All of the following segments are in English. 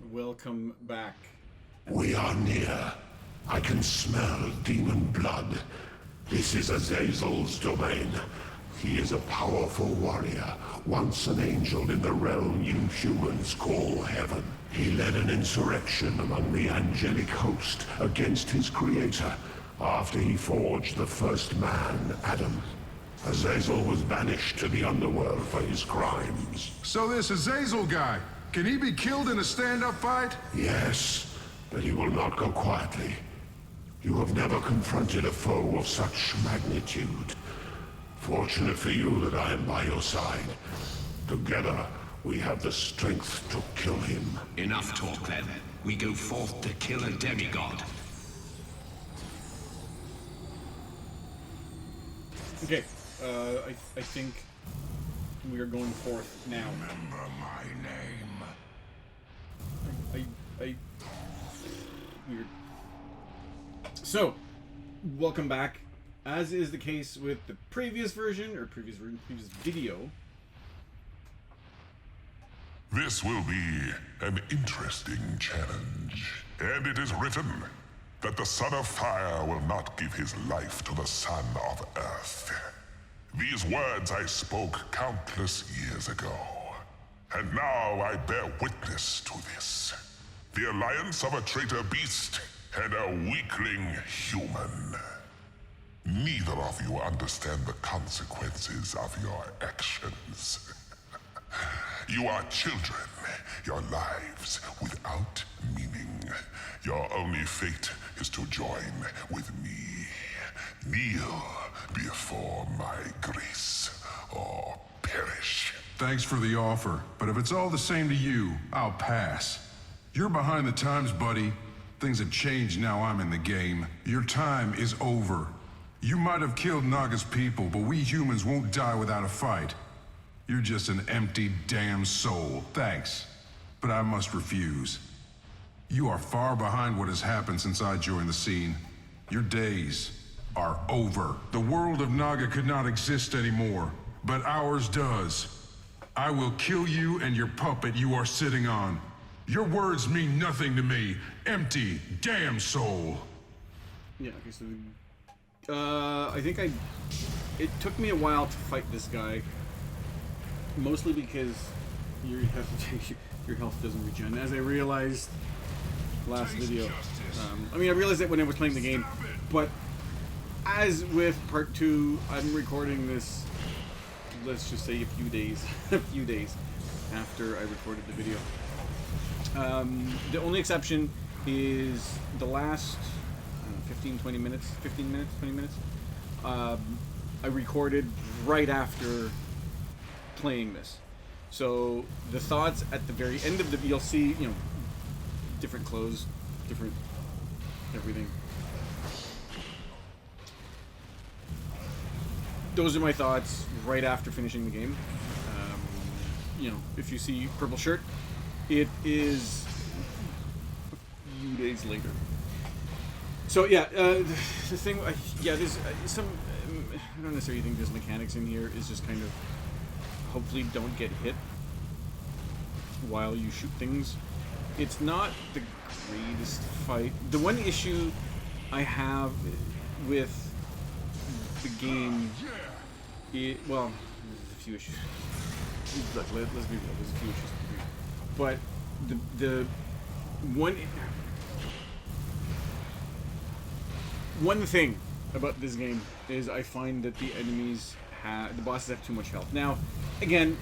Welcome back. We are near. I can smell demon blood. This is Azazel's domain. He is a powerful warrior, once an angel in the realm you humans call heaven. He led an insurrection among the angelic host against his creator after he forged the first man, Adam. Azazel was banished to the underworld for his crimes. So this Azazel guy, can he be killed in a stand-up fight? Yes, but he will not go quietly. You have never confronted a foe of such magnitude. Fortunate for you that I am by your side. Together, we have the strength to kill him. Enough talk, then. We go forth to kill a demigod. Okay, I think we are going forth now. Remember my name. Weird. So, welcome back. As is the case with the previous version, or previous video. This will be an interesting challenge. And it is written that the Son of Fire will not give his life to the Son of Earth. These words I spoke countless years ago. And now I bear witness to this. The alliance of a traitor beast and a weakling human. Neither of you understand the consequences of your actions. You are children, your lives without meaning. Your only fate is to join with me. Kneel before my grace, or perish. Thanks for the offer, but if it's all the same to you, I'll pass. You're behind the times, buddy. Things have changed now I'm in the game. Your time is over. You might have killed Naga's people, but we humans won't die without a fight. You're just an empty damn soul. Thanks, but I must refuse. You are far behind what has happened since I joined the scene. Your days are over. The world of Naga could not exist anymore, but ours does. I will kill you and your puppet you are sitting on. Your words mean nothing to me. Empty damn soul. Yeah, okay, so I think it took me a while to fight this guy, mostly because your health doesn't regen. As I realized last video, I realized that when I was playing the game, but as with part 2, I'm recording this, let's just say a few days after I recorded the video. The only exception is the last 20 minutes, I recorded right after playing this. So the thoughts at the very end of the, you'll see, different clothes, different everything. Those are my thoughts right after finishing the game. If you see purple shirt, it is a few days later. So yeah, the thing, there's some, I don't necessarily think there's mechanics in here, is just kind of, hopefully don't get hit while you shoot things. It's not the greatest fight. The one issue I have with the game, there's a few issues. Let's be real, there's a few issues. But the one thing about this game is I find that the enemies the bosses have too much health. Now, again,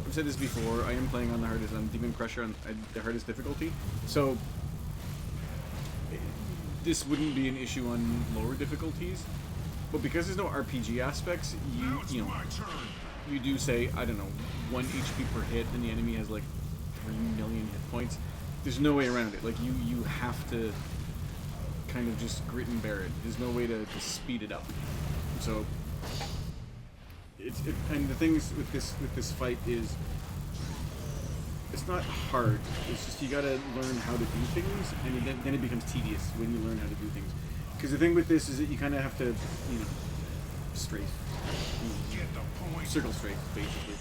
I've said this before, I am playing on the hardest, on Demon Crusher, on the hardest difficulty, so this wouldn't be an issue on lower difficulties, but because there's no RPG aspects, you do say, I don't know, 1 HP per hit, and the enemy has like 3 million hit points. There's no way around it. Like, you have to kind of just grit and bear it. There's no way to speed it up. So and the things with this fight is, it's not hard. It's just you gotta learn how to do things, and then it becomes tedious when you learn how to do things. Because the thing with this is that you kind of have to, strafe, circle strafe, basically.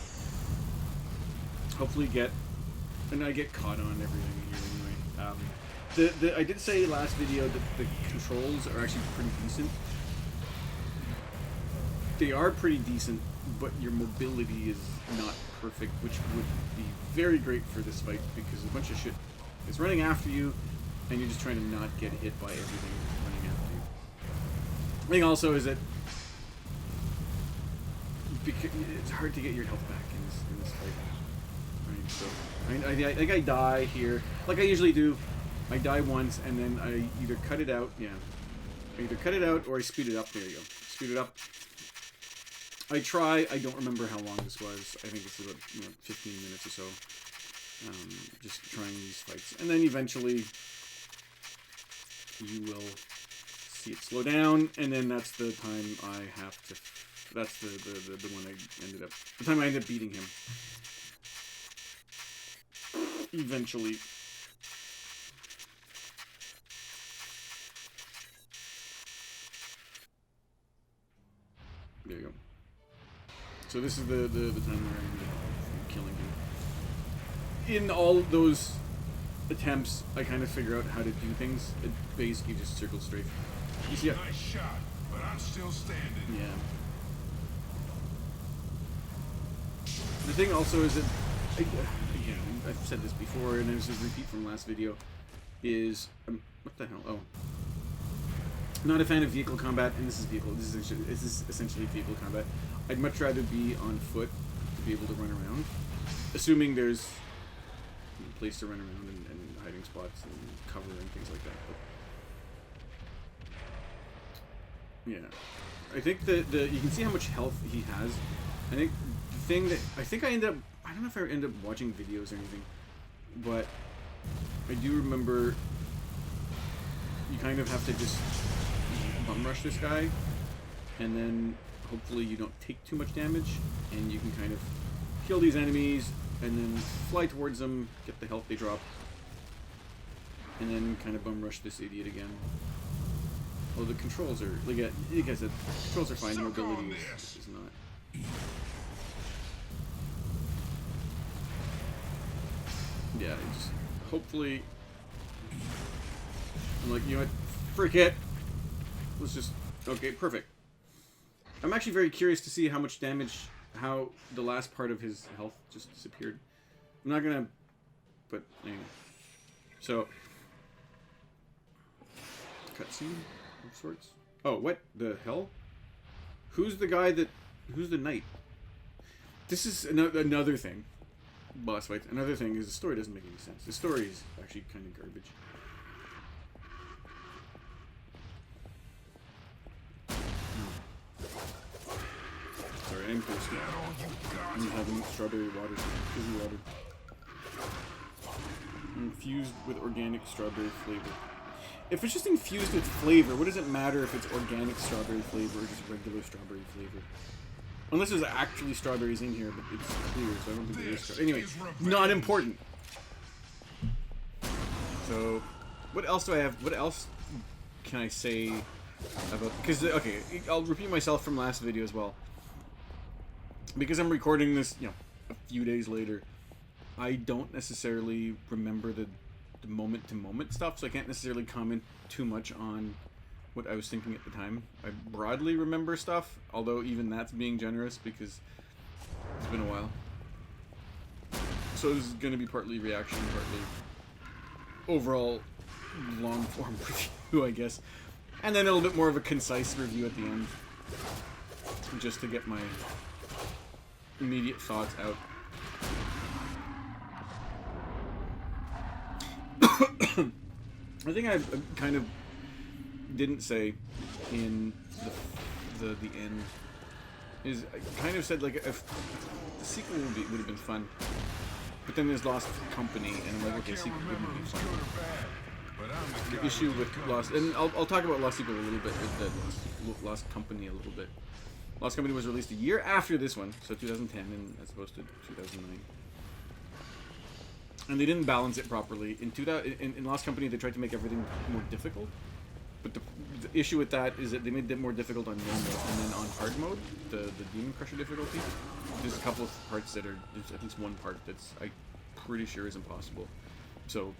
Hopefully get and I get caught on everything here anyway. I did say last video that the controls are actually pretty decent. They are pretty decent, but your mobility is not perfect, which would be very great for this fight because a bunch of shit is running after you, and you're just trying to not get hit by everything running after you. The thing also is that it's hard to get your health back in this fight. Right? So I think I die here, like I usually do. I die once, and then I either cut it out. Yeah, I either cut it out or I speed it up. There you go. Speed it up. I try. I don't remember how long this was. I think it's about 15 minutes or so. Just trying these fights, and then eventually you will see it slow down, and then that's the time I have to. That's the one I ended up. The time I ended up beating him. Eventually. There you go. So this is the time where I ended up killing him. In all those attempts, I kind of figure out how to do things. It basically just circle strafe. You see, Nice shot, but I'm still standing. yeah. The thing also is that, again, I've said this before, and there's a repeat from last video, is, what the hell, oh. Not a fan of vehicle combat, and this is essentially vehicle combat. I'd much rather be on foot to be able to run around, assuming there's a place to run around and hiding spots and cover and things like that. But yeah, I think that you can see how much health he has. I think the thing that I don't know if I end up watching videos or anything, but I do remember you kind of have to just bum rush this guy, and then hopefully you don't take too much damage, and you can kind of kill these enemies, and then fly towards them, get the health they drop, and then kind of bum rush this idiot again. Oh, the controls are, like I said, the controls are fine, mobility is not. Yeah, just hopefully, I'm like, you know what, frick it. Let's just, okay, perfect. I'm actually very curious to see how much damage, how the last part of his health just disappeared. I'm not gonna, but anyway. So, cutscene of sorts. Oh, what the hell? Who's the guy that, who's the knight? This is another thing. Boss fights. Another thing is the story doesn't make any sense. The story is actually kind of garbage. Sorry, I'm thirsty. I'm having strawberry water. Fizzy water. Infused with organic strawberry flavor. If it's just infused with flavor, what does it matter if it's organic strawberry flavor or just regular strawberry flavor? Unless there's actually strawberries in here, but it's clear, so I don't think there is strawberry. Anyway, not important. So, what else do I have? What else can I say about... Because, okay, I'll repeat myself from last video as well. Because I'm recording this, a few days later, I don't necessarily remember the moment-to-moment stuff, so I can't necessarily comment too much on what I was thinking at the time. I broadly remember stuff, although even that's being generous because it's been a while. So this is going to be partly reaction, partly overall long-form review, I guess. And then a little bit more of a concise review at the end, just to get my immediate thoughts out. I think I kind of didn't say in the end is I kind of said like if the sequel would have been fun, but then there's Lost Company, and I'm like, okay, sequel wouldn't be fun. The issue with Lost, and I'll talk about Lost Sequel a little bit, with the Lost Company a little bit. Lost Company was released a year after this one, so 2010, and as opposed to 2009. And they didn't balance it properly. In Lost Company, they tried to make everything more difficult. But the issue with that is that they made it more difficult on normal, and then on hard mode, the Demon Crusher difficulty, there's a couple of parts that are, there's at least one part that's pretty sure is impossible. So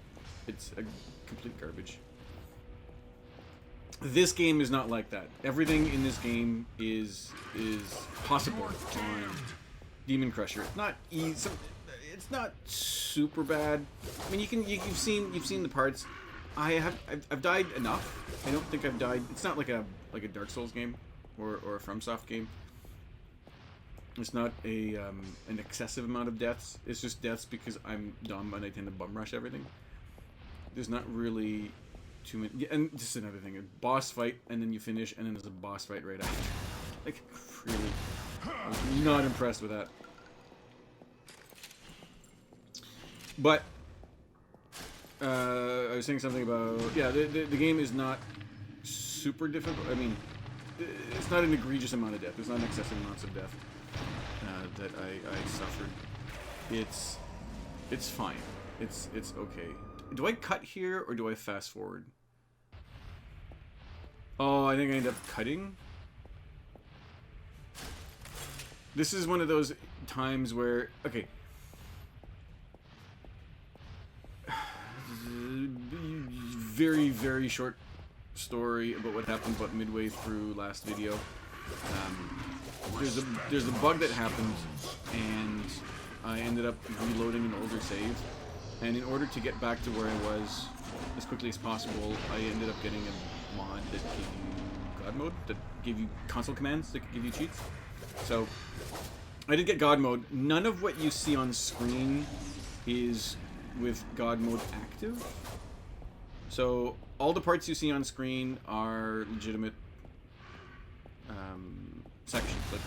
it's a complete garbage. This game is not like that. Everything in this game is possible on Demon Crusher. It's not easy. It's not super bad. I mean, you've seen the parts. I've died enough. I don't think I've died. It's not like a Dark Souls game or a FromSoft game. It's not an excessive amount of deaths. It's just deaths because I'm dumb and I tend to bum rush everything. There's not really too many. And just another thing: a boss fight, and then you finish, and then there's a boss fight right after. Like, really, I was not impressed with that. But I was saying something about the game is not super difficult. I mean, it's not an egregious amount of death. There's not an excessive amounts of death that I suffered. It's fine. It's okay. Do I cut here or do I fast forward? Oh, I think I end up cutting. This is one of those times where, okay, very, very short story about what happened about midway through last video. There's a bug that happened, and I ended up reloading an older save. And in order to get back to where I was as quickly as possible, I ended up getting a mod that gave you God mode, that gave you console commands that could give you cheats. So I did get God mode. None of what you see on screen is with God mode active. So all the parts you see on screen are legitimate sections, like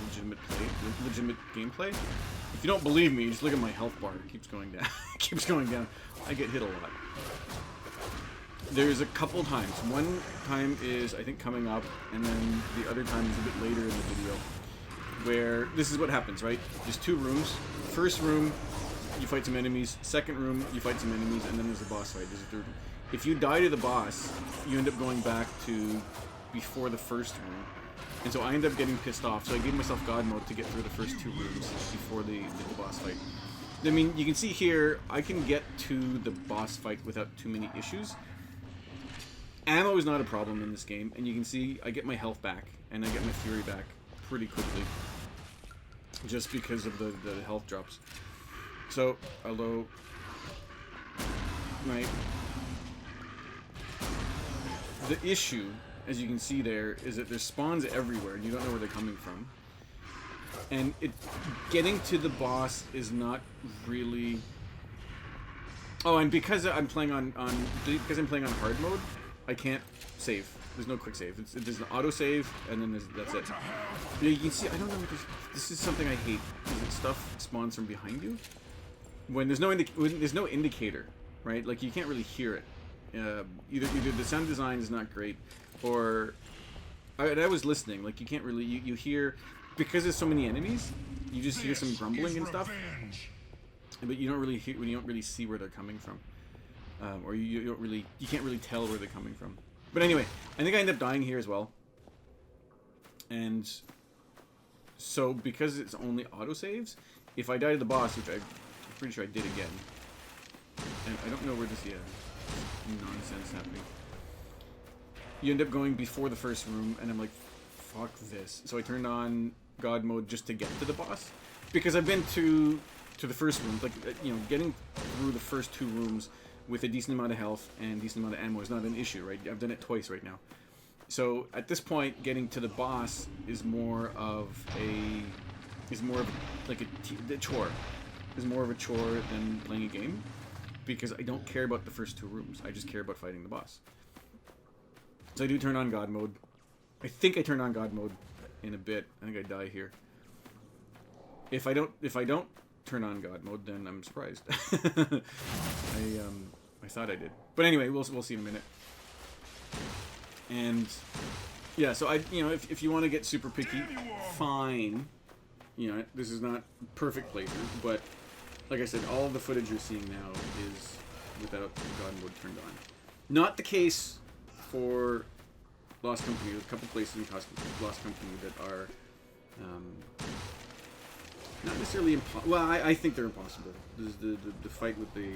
legitimate gameplay. If you don't believe me, just look at my health bar. It keeps going down. It keeps going down. I get hit a lot. There's a couple times. One time is, I think, coming up, and then the other time is a bit later in the video, where this is what happens, right? There's two rooms. First room, you fight some enemies. Second room, you fight some enemies, and then there's a boss fight. There's a third room. If you die to the boss, you end up going back to before the first room. And so I ended up getting pissed off, so I gave myself God mode to get through the first two rooms before the boss fight. I mean, you can see here, I can get to the boss fight without too many issues. Ammo is not a problem in this game, and you can see I get my health back, and I get my fury back pretty quickly. Just because of the health drops. So, although... Right. The issue, as you can see there, is that there's spawns everywhere, and you don't know where they're coming from. And getting to the boss is not really... Oh, and because I'm playing on hard mode, I can't save. There's no quick save. There's an auto save, and then that's it. You can see, I don't know what this is something I hate, is that stuff spawns from behind you. When there's no indicator, right? Like, you can't really hear it. Either the sound design is not great, or I was listening. Like, you can't really you hear, because there's so many enemies, you just hear some grumbling and stuff, but you don't really hear, when you don't really see where they're coming from, or you can't really tell where they're coming from. But anyway, I think I end up dying here as well, and so because it's only autosaves, if I die to the boss, which I'm pretty sure I did again, and I don't know where this nonsense happening. You end up going before the first room, and I'm like, fuck this. So I turned on God mode just to get to the boss, because I've been to the first room, like, you know, getting through the first two rooms with a decent amount of health and decent amount of ammo is not an issue, right? I've done it twice right now. So at this point, getting to the boss is more of a chore. Is more of a chore than playing a game, because I don't care about the first two rooms. I just care about fighting the boss. So I do turn on God mode. I think I turn on God mode in a bit. I think I die here. If I don't turn on God mode, then I'm surprised. I thought I did. But anyway, we'll see in a minute. And yeah, so if you want to get super picky, fine. You know, this is not perfect playthrough, but like I said, all of the footage you're seeing now is without God mode turned on. Not the case for Lost Company. There's a couple places in Lost Company that are not necessarily well, I think they're impossible. The fight with the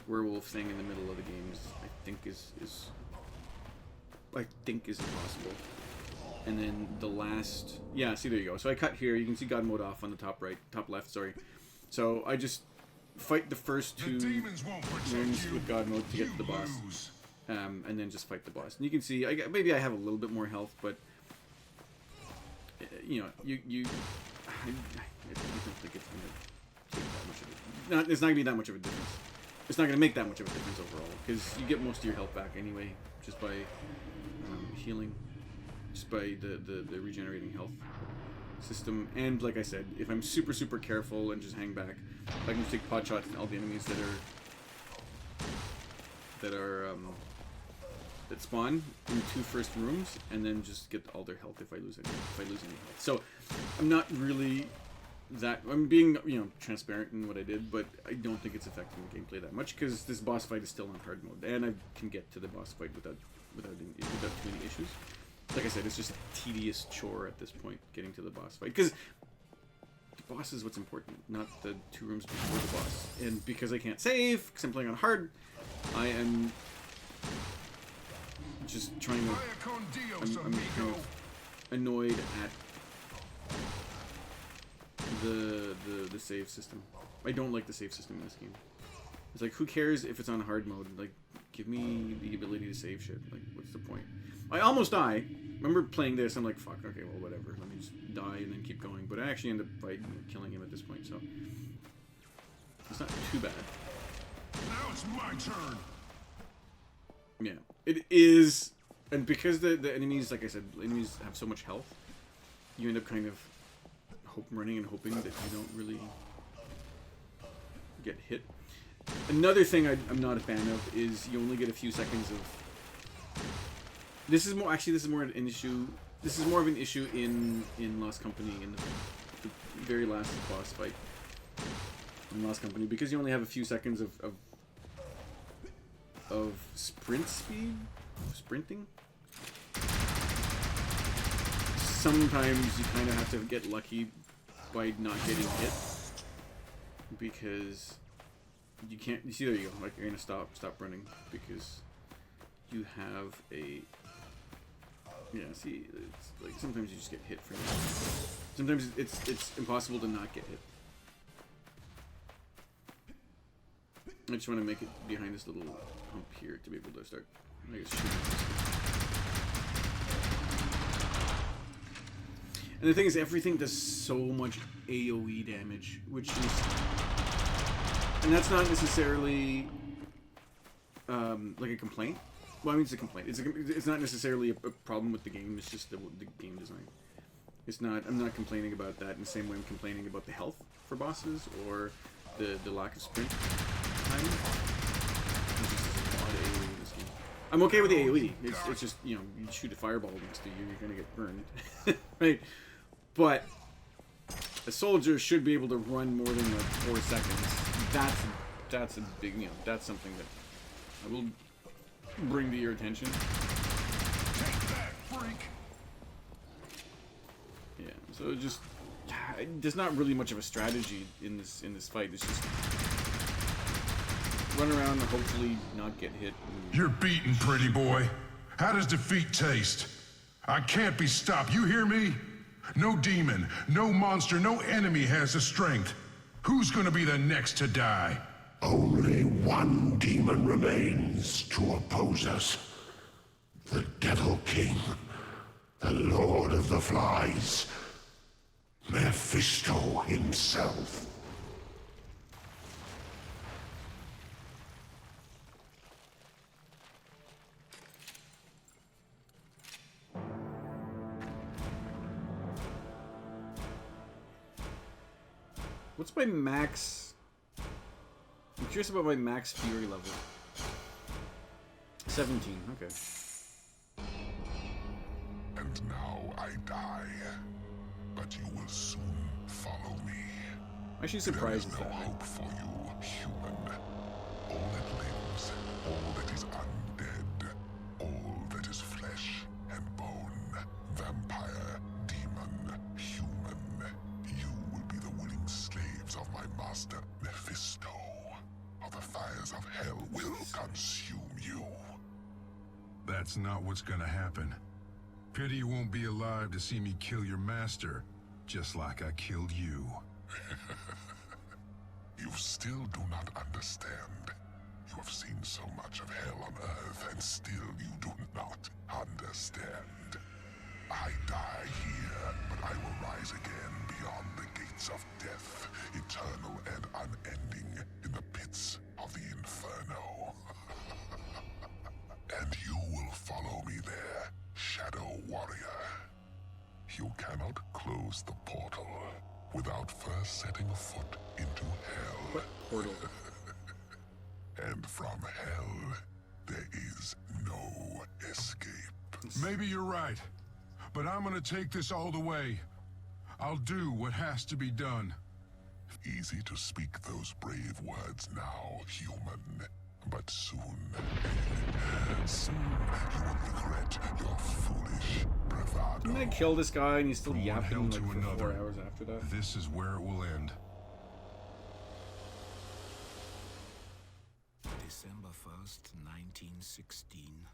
werewolf thing in the middle of the game I think is impossible. And then the last, yeah, see, there you go. So I cut here. You can see God mode off on the top left. Sorry. So I just fight the first two rooms with God mode to get to the boss, and then just fight the boss. And you can see, maybe I have a little bit more health, but you know, I don't think it's gonna take that much of it. It's not gonna be that much of a difference. It's not gonna make that much of a difference overall, because you get most of your health back anyway, just by healing. Just by the regenerating health system. And like I said, if I'm super careful and just hang back, I can just take pot shots at all the enemies that spawn in the two first rooms, and then just get all their health if I lose any health. So I'm not really I'm being, you know, transparent in what I did, but I don't think it's affecting the gameplay that much, because this boss fight is still on hard mode, and I can get to the boss fight without too many issues. Like I said, it's just a tedious chore at this point, getting to the boss fight. Because the boss is what's important, not the two rooms before the boss. And because I can't save, because I'm playing on hard, I am just trying to... I'm kind of annoyed at the save system. I don't like the save system in this game. It's like, who cares if it's on hard mode? Like, give me the ability to save shit. Like, what's the point? I almost die. Remember playing this, I'm like, fuck, okay, well, whatever. Let me just die and then keep going. But I actually end up killing him at this point, so... It's not too bad. Now it's my turn! Yeah. It is... And because the enemies, like I said, enemies have so much health, you end up kind of running and hoping that you don't really get hit. Another thing I'm not a fan of is you only get a few seconds of... This is more an issue. This is more of an issue in Lost Company, in the very last boss fight in Lost Company, because you only have a few seconds of sprint speed, sprinting. Sometimes you kind of have to get lucky by not getting hit, because you can't. You see, there you go. Like, you're gonna stop running because you have a... Yeah, see, it's like sometimes you just get hit from it. Sometimes it's impossible to not get hit. I just want to make it behind this little hump here to be able to start, I guess, shooting. And the thing is, everything does so much AoE damage, which is... And that's not necessarily like a complaint. Well, I mean, it's a complaint. It's not necessarily a problem with the game. It's just the game design. It's not. I'm not complaining about that in the same way I'm complaining about the health for bosses or the lack of sprint time. There's just a lot of AoE in this game. I'm okay with the AoE. It's just, you know, you shoot a fireball next to you, you're gonna get burned, right? But a soldier should be able to run more than like 4 seconds. That's a big, you know, that's something that I will bring to your attention. Take that, freak! Yeah, so just there's not really much of a strategy in this fight. It's just run around and hopefully not get hit. You're beaten, pretty boy. How does defeat taste? I can't be stopped, you hear me? No demon, no monster, no enemy has the strength. Who's gonna be the next to die? Only one demon remains to oppose us. The Devil King, the Lord of the Flies, Mephisto himself. What's my max? I'm curious about my max fury level. 17, okay. And now I die, but you will soon follow me. I'm actually surprised There with is no that. hope for you, human. All that lives, all that is undead, all that is flesh and bone, vampire, demon, human. You will be the willing Mephisto, or the fires of hell will consume you. That's not what's gonna happen. Pity you won't be alive to see me kill your master, just like I killed you. You still do not understand. You have seen so much of hell on Earth, and still you do not understand. I die here, but I will rise again beyond the gates of death, eternal and unending in the pits of the Inferno. And you will follow me there, Shadow Warrior. You cannot close the portal without first setting a foot into hell. What portal? And from hell, there is no escape. Maybe you're right, but I'm gonna take this all the way. I'll do what has to be done. Easy to speak those brave words now, human. But soon you will regret your foolish bravado. Didn't I kill this guy and he's still From one yapping hell like to for another. 4 hours after that? This is where it will end. December 1st, 1916.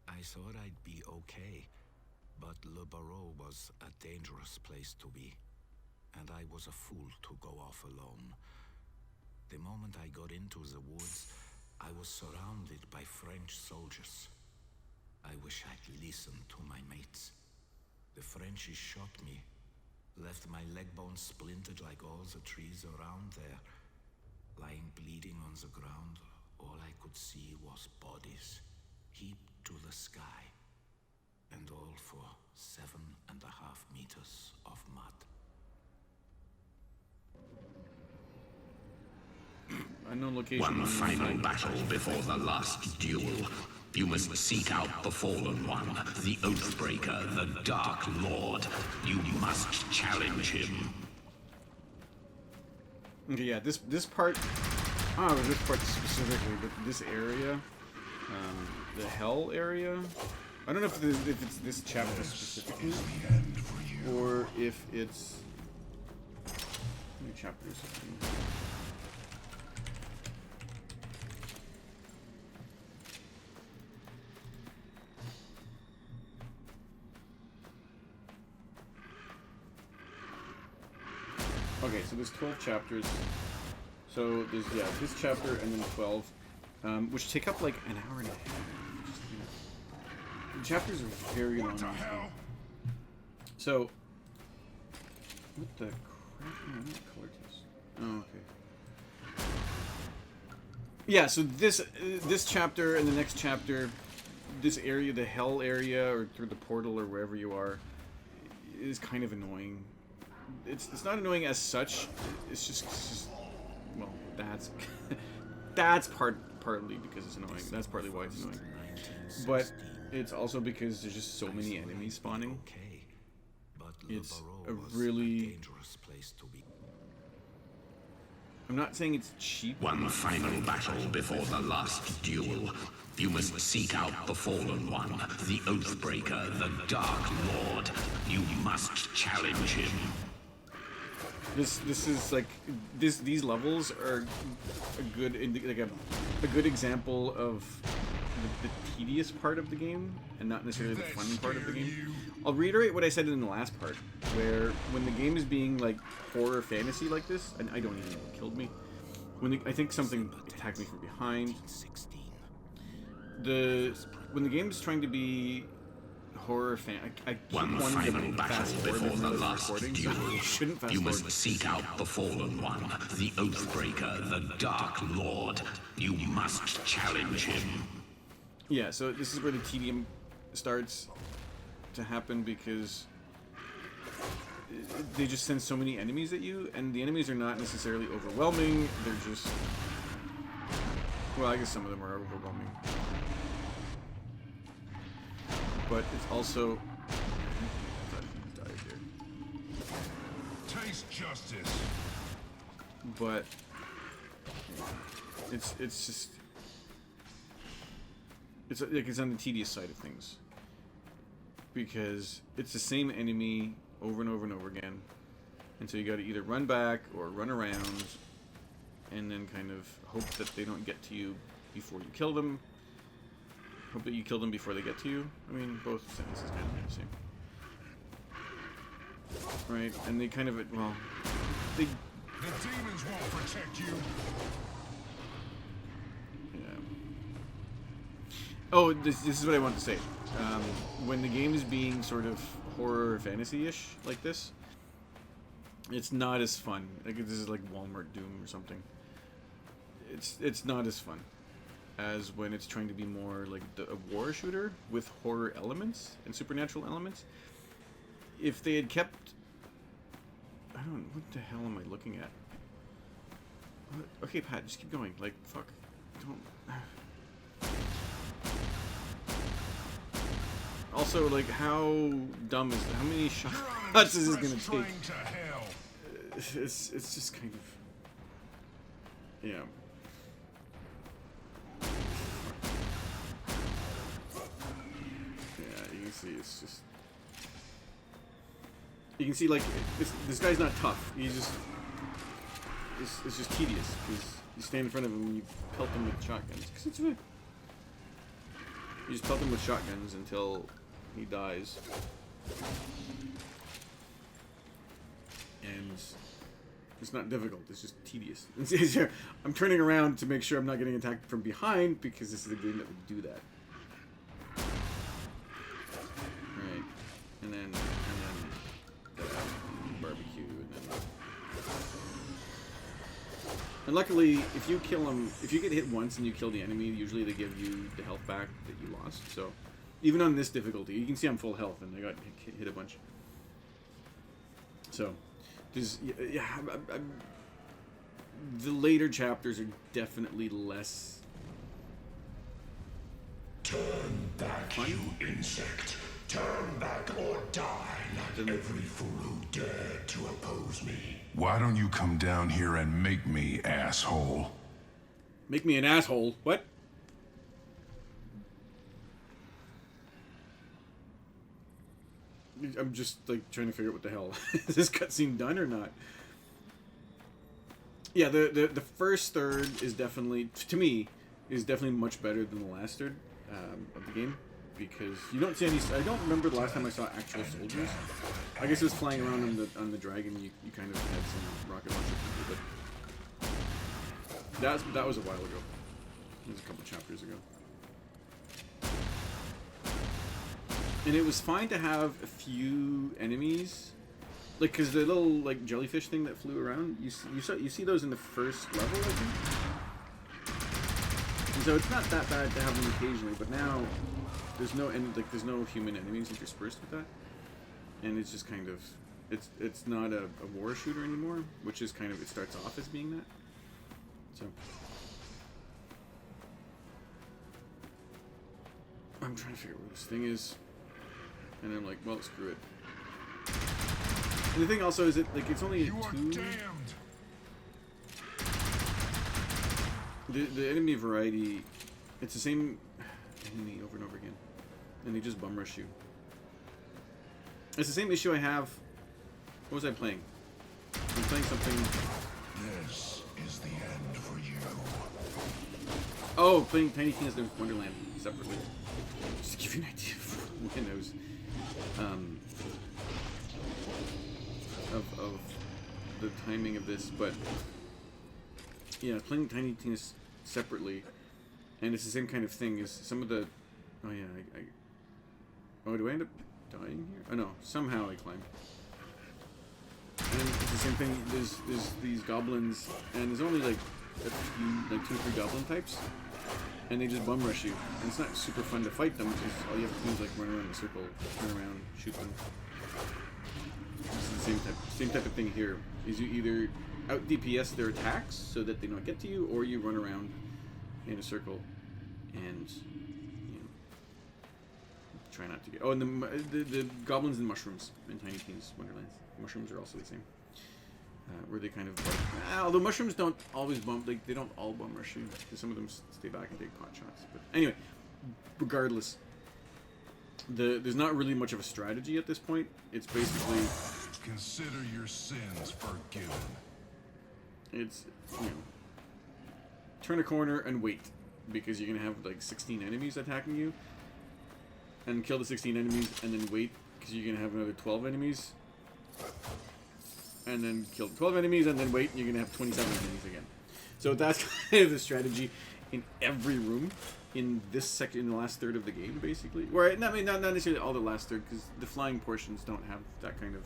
I thought I'd be okay, but Le Barreau was a dangerous place to be, and I was a fool to go off alone. The moment I got into the woods, I was surrounded by French soldiers. I wish I'd listened to my mates. The Frenchies shot me, left my leg bones splintered like all the trees around there. Lying bleeding on the ground, all I could see was bodies, heaped to the sky, and all for 7.5 meters of mud. Unknown location. One final battle before the last duel. You must seek out the Fallen One, the Oathbreaker, the Dark Lord. You must challenge him. Okay, yeah, this part. Oh, this part specifically, but this area, the Hell area. I don't know if it's this chapter specifically, or if it's. How many chapters? Okay, so there's 12 chapters. So there's, yeah, this chapter and then 12, which take up like an hour and a half. The chapters are very long. So, what the crap? No, not color test. Oh, okay. Yeah, so this chapter and the next chapter, this area, the Hell area, or through the portal or wherever you are, is kind of annoying. It's not annoying as such. It's just well, that's partly because it's annoying. That's partly why it's annoying. But it's also because there's just so many enemies spawning. It's a really. I'm not saying it's cheap. One final battle before the last duel. You must seek out the Fallen One, the Oathbreaker, the Dark Lord. You must challenge him. This is like these levels are a good a good example of the tedious part of the game and not necessarily the fun part of the game. I'll reiterate what I said in the last part, where when the game is being like horror fantasy like this, and I don't even know what killed me. I think something attacked me from behind. When the game is trying to be horror fan. I keep One wanting final to battle fast forward before the the last recording, duel. so I shouldn't fast You forward. must seek out the Fallen One, the Oathbreaker, the Dark Lord. You must challenge him. Yeah, so this is where the tedium starts to happen because they just send so many enemies at you, and the enemies are not necessarily overwhelming. They're just, well, I guess some of them are overwhelming, but it's also. Taste justice. But it's just it's on the tedious side of things because it's the same enemy over and over and over again, and so you got to either run back or run around and kind of hope that they don't get to you before you kill them. Hope that you kill them before they get to you. I mean, both sentences kind of the same. Right, and they kind of, well, they... The demons won't protect you. Yeah. Oh, this is what I want to say. When the game is being sort of horror fantasy-ish like this, it's not as fun. Like, this is like Walmart Doom or something. It's not as fun as when it's trying to be more like a war shooter with horror elements and supernatural elements. If they had kept... I don't... What the hell am I looking at? What? Okay, Pat, just keep going. Like, fuck. Don't... Also, like, how dumb is... How many shots is this gonna take? It's just kind of... Yeah. Yeah, you can see it's just... You can see, like, this guy's not tough. He's just... It's just tedious, because you stand in front of him and you pelt him with shotguns. Because it's... You just pelt him with shotguns until he dies. And... It's not difficult, it's just tedious. I'm turning around to make sure I'm not getting attacked from behind, because this is a game that would do that. Right. And then barbecue, and then... And luckily, if you kill him, if you get hit once and you kill the enemy, usually they give you the health back that you lost. So, even on this difficulty, you can see I'm full health, and I got hit a bunch. So... the later chapters are definitely less... Turn back, fun? you insect. Turn back or die like every fool who dared to oppose me. Why don't you come down here and make me, asshole? Make me an asshole? What? I'm just, like, trying to figure out what the hell. Is this cutscene done or not? Yeah, the first third is definitely, to me, is definitely much better than the last third of the game. Because you don't see any... I don't remember the last time I saw actual soldiers. I guess it was flying around on the dragon. You kind of had some rocket launcher people, but... That was a while ago. It was a couple chapters ago. And it was fine to have a few enemies, like, because the little, like, jellyfish thing that flew around, you see those in the first level, I think. And so it's not that bad to have them occasionally, but now there's no human enemies interspersed with that, and it's just kind of it's not a war shooter anymore, which is kind of, it starts off as being that. So I'm trying to figure out what this thing is. And I'm like, well, screw it. And the thing also is that, like, it's only You are damned. The enemy variety, it's the same enemy over and over again. And they just bum rush you. It's the same issue I have. What was I playing? I'm playing something... This is the end for you. Oh, playing Tiny Tina's Wonderland separately. Just to give you an idea of when I was... of the timing of this, but yeah, playing Tiny Tina's separately, and it's the same kind of thing as some of the... Oh yeah, oh, do I end up dying here? Oh no, somehow I climb. And it's the same thing, there's these goblins, and there's only like a few, like 2 or 3 goblin types, and they just bum rush you, and it's not super fun to fight them, because all you have to do is like run around in a circle, turn around, shoot them. It's the same type of thing here, is you either out DPS their attacks so that they don't get to you, or you run around in a circle and, you know, try not to get... Oh, and the goblins and mushrooms in Tiny Tina's Wonderlands. Mushrooms are also the same. Where they kind of... although mushrooms don't always bump... Like, they don't all bum rush you. Because some of them stay back and take pot shots. But anyway, regardless, there's not really much of a strategy at this point. It's basically... Consider your sins forgiven. It's, you know... turn a corner and wait, because you're gonna have like 16 enemies attacking you, and kill the 16 enemies and then wait, because you're gonna have another 12 enemies, and then kill the 12 enemies and then wait, and you're gonna have 27 enemies again. So that's kind of the strategy in every room in this in the last third of the game, basically. Where I mean, not necessarily all the last third, because the flying portions don't have that kind of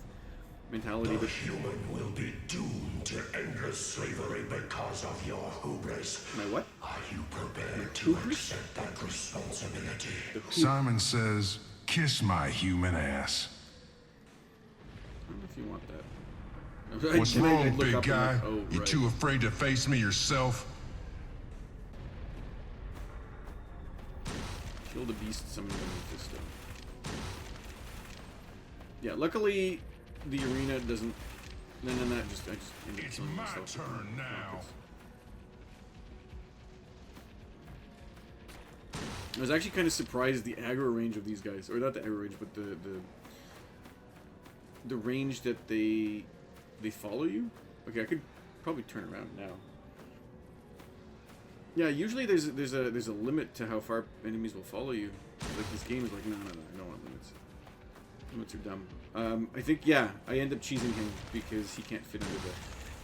mentality. The But human will be doomed to endless slavery because of your hubris. my what? Are you prepared to accept that responsibility? Simon says, kiss my human ass. I don't know if you want that. What's Then wrong, I'd look big up and guy? like, oh, You right. too afraid to face me yourself? Kill the beast, summon them with this stuff. Yeah, luckily the arena doesn't. No, I just end up It's killing my myself. turn now. I was actually kind of surprised the aggro range of these guys, or not the aggro range, but the range that they follow you. Okay, I could probably turn around now. Yeah, usually there's a limit to how far enemies will follow you. Like this game is like, no, I don't want limits. Limits are dumb. I think, yeah, I end up cheesing him because he can't fit under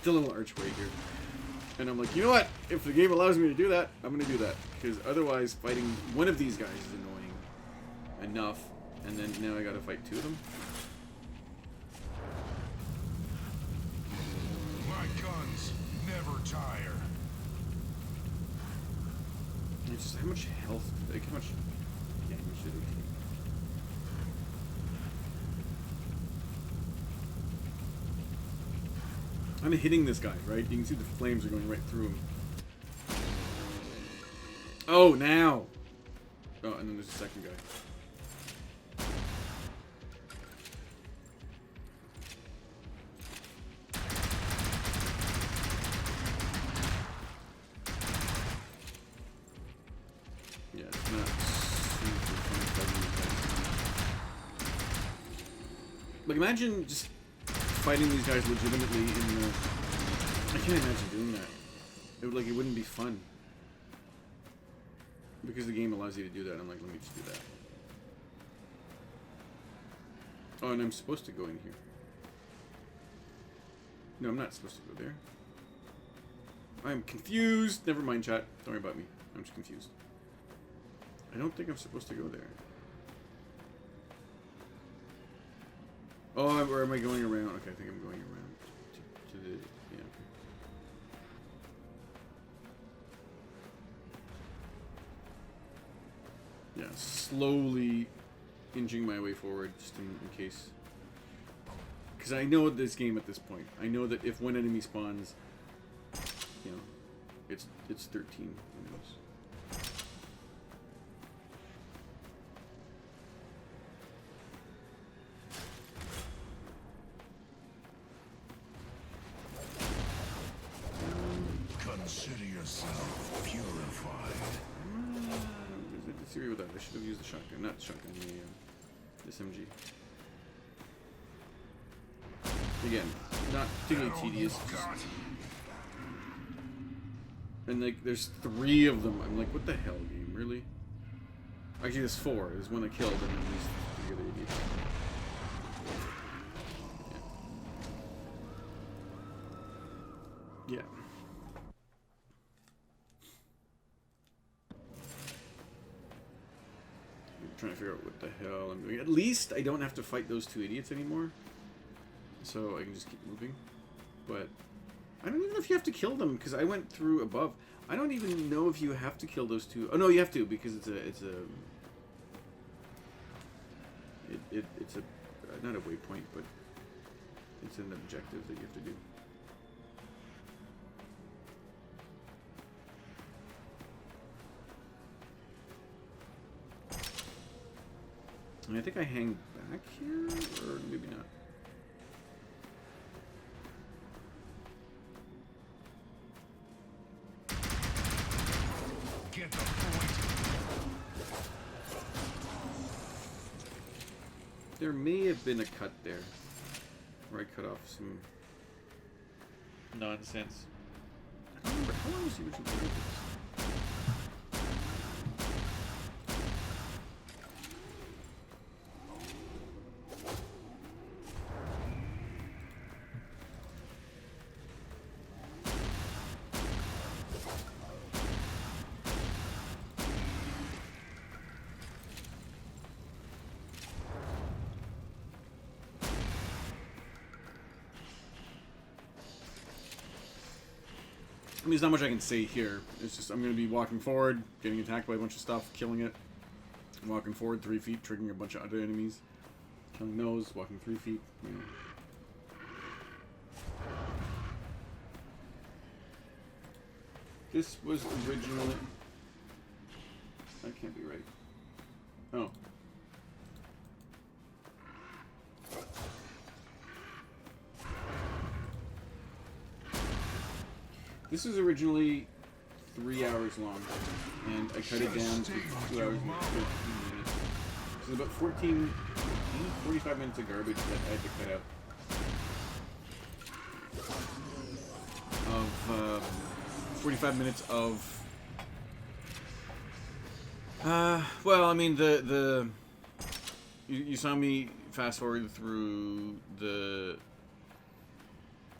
the little archway here. And I'm like, you know what? If the game allows me to do that, I'm gonna do that. Because otherwise, fighting one of these guys is annoying enough. And then now I gotta fight two of them. My guns never tire. It's just how much health, like how much damage did they take? I'm hitting this guy, right? You can see the flames are going right through him. Oh, now! Oh, and then there's a second guy. Yeah, it's not super fun fighting these guys. Like, imagine just fighting these guys legitimately in the... I can't imagine doing that. It would, like, it wouldn't be fun. Because the game allows you to do that, I'm like, let me just do that. Oh, and I'm supposed to go in here. No, I'm not supposed to go there. I'm confused. Never mind, chat. Don't worry about me. I'm just confused. I don't think I'm supposed to go there. Oh, where am I going around? Okay, I think I'm going around to the... Yeah, okay. Yeah, slowly inching my way forward, just in case. Because I know this game at this point. I know that if one enemy spawns, you know, it's 13 enemies. Consider yourself purified. Disagree with that. I should have used the shotgun, not the shotgun, the SMG. Again, not particularly tedious. And like, there's 3 of them. I'm like, what the hell, game? Really? Actually, there's 4. There's one I killed, and then these 3 other idiots. Yeah. I'm trying to figure out what the hell I'm doing. At least I don't have to fight those 2 idiots anymore. So I can just keep moving. But I don't even know if you have to kill them, because I went through above. I don't even know if you have to kill those 2. Oh no, you have to, because it's a not a waypoint, but it's an objective that you have to do. And I think I hang back here, or maybe not. Get the point. There may have been a cut there, where I cut off some nonsense. I don't remember, how long was the original video? mean, there's not much I can say here. It's just I'm going to be walking forward, getting attacked by a bunch of stuff, killing it. Walking forward 3 feet, triggering a bunch of other enemies. Killing those, walking 3 feet. You know. This was originally... That can't be right. Oh. This was originally 3 hours long, and I cut it down to 2 hours and 15 minutes. So about 45 minutes of garbage that I had to cut out. 45 minutes of... well, I mean, you saw me fast forward through the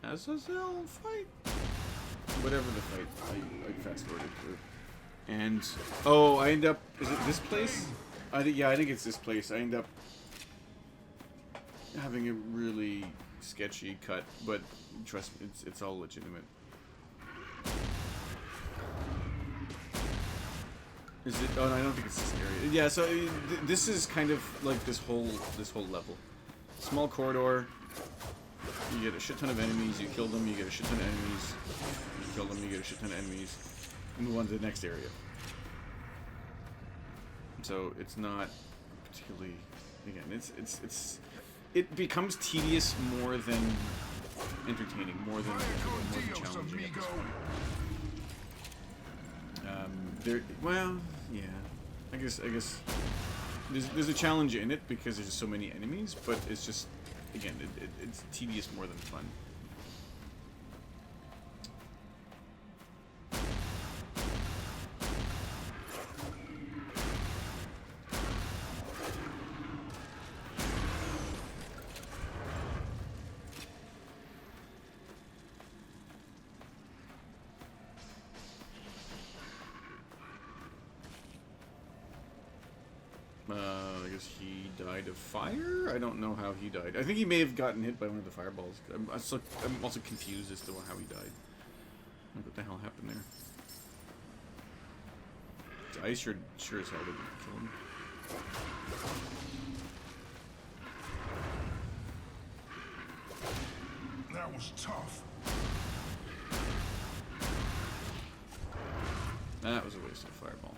Azazel fight? Whatever the fight I fast forwarded through. And, oh, I end up, is it this place? Yeah, I think it's this place. I end up having a really sketchy cut, but trust me, it's all legitimate. Is it? Oh, no, I don't think it's this area. Yeah, so this is kind of like this whole level. Small corridor. You get a shit ton of enemies. You kill them. You get a shit ton of enemies. You kill them. You get a shit ton of enemies. And move on to the next area. So it's not particularly. Again, it becomes tedious more than entertaining, more than challenging at this point. Well, yeah. I guess there's a challenge in it because there's so many enemies, but it's just, again, it's tedious more than fun. I guess he died of fire? I don't know how he died. I think he may have gotten hit by one of the fireballs. I'm also confused as to how he died. Like, what the hell happened there? I sure as hell didn't kill him. That was tough. That was a waste of a fireball.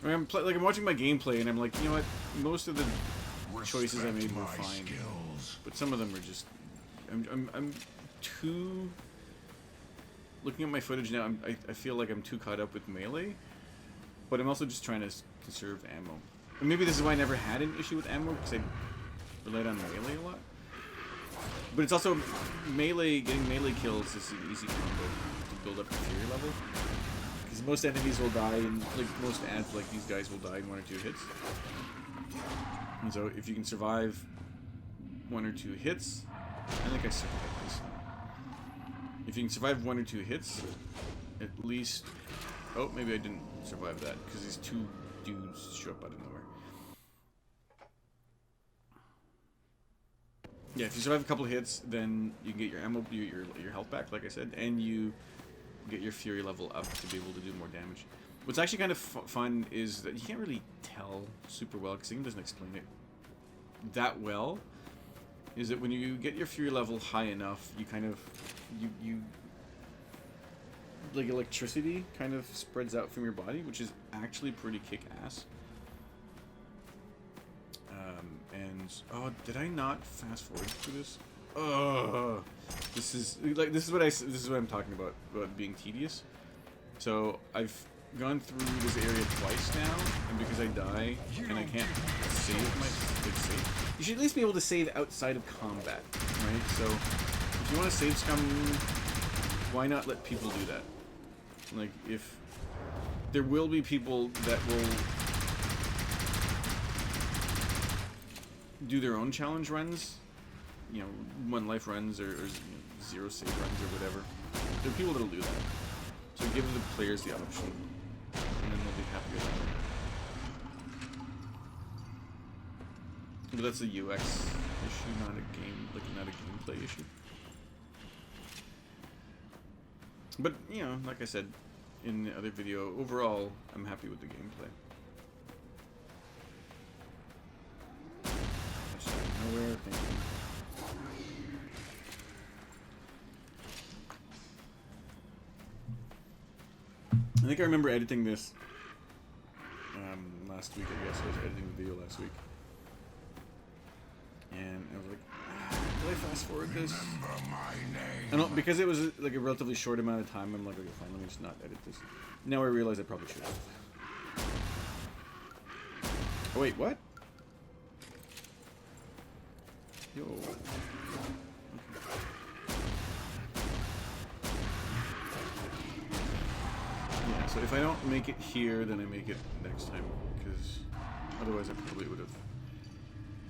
I mean, I'm watching my gameplay, and I'm like, you know what? Most of the choices I made were fine, but some of them are just. I'm too. Looking at my footage now, I feel like I'm too caught up with melee, but I'm also just trying to conserve ammo. And maybe this is why I never had an issue with ammo, because I relied on melee a lot. But it's also getting melee kills is an easy combo to build up your fury level. Because most enemies will die, and like most ads like these guys will die in 1 or 2 hits. And so if you can survive 1 or 2 hits, I think I survived this. If you can survive 1 or 2 hits, at least... Oh, maybe I didn't survive that, because these 2 dudes show up out of nowhere. Yeah, if you survive a couple of hits, then you can get your ammo, your health back, like I said, and you get your fury level up to be able to do more damage. What's actually kind of fun is that you can't really tell super well, because the game doesn't explain it that well, is that when you get your fury level high enough, you kind of, you like electricity kind of spreads out from your body, which is actually pretty kick-ass. And oh, did I not fast forward through this? This is what I'm talking about being tedious. So I've gone through this area twice now, and because I die and I can't save my save, you should at least be able to save outside of combat, right? So if you want to save scum, why not let people do that? Like, if there will be people that will do their own challenge runs, you know, 1 life runs or 0 save runs or whatever. There are people that'll do that. So give the players the option, and then they'll be happy with that. But that's a UX issue, not a gameplay issue. But, you know, like I said in the other video, overall, I'm happy with the gameplay. Just out of nowhere, thank you. I think I remember editing this last week, I guess. I was editing the video last week. And I was like, will I fast forward this? I don't, because it was like a relatively short amount of time, I'm like, okay, fine, let me just not edit this. Now I realize I probably should have. Oh wait, what? Yo. Yeah, so if I don't make it here, then I make it next time, because otherwise I probably would have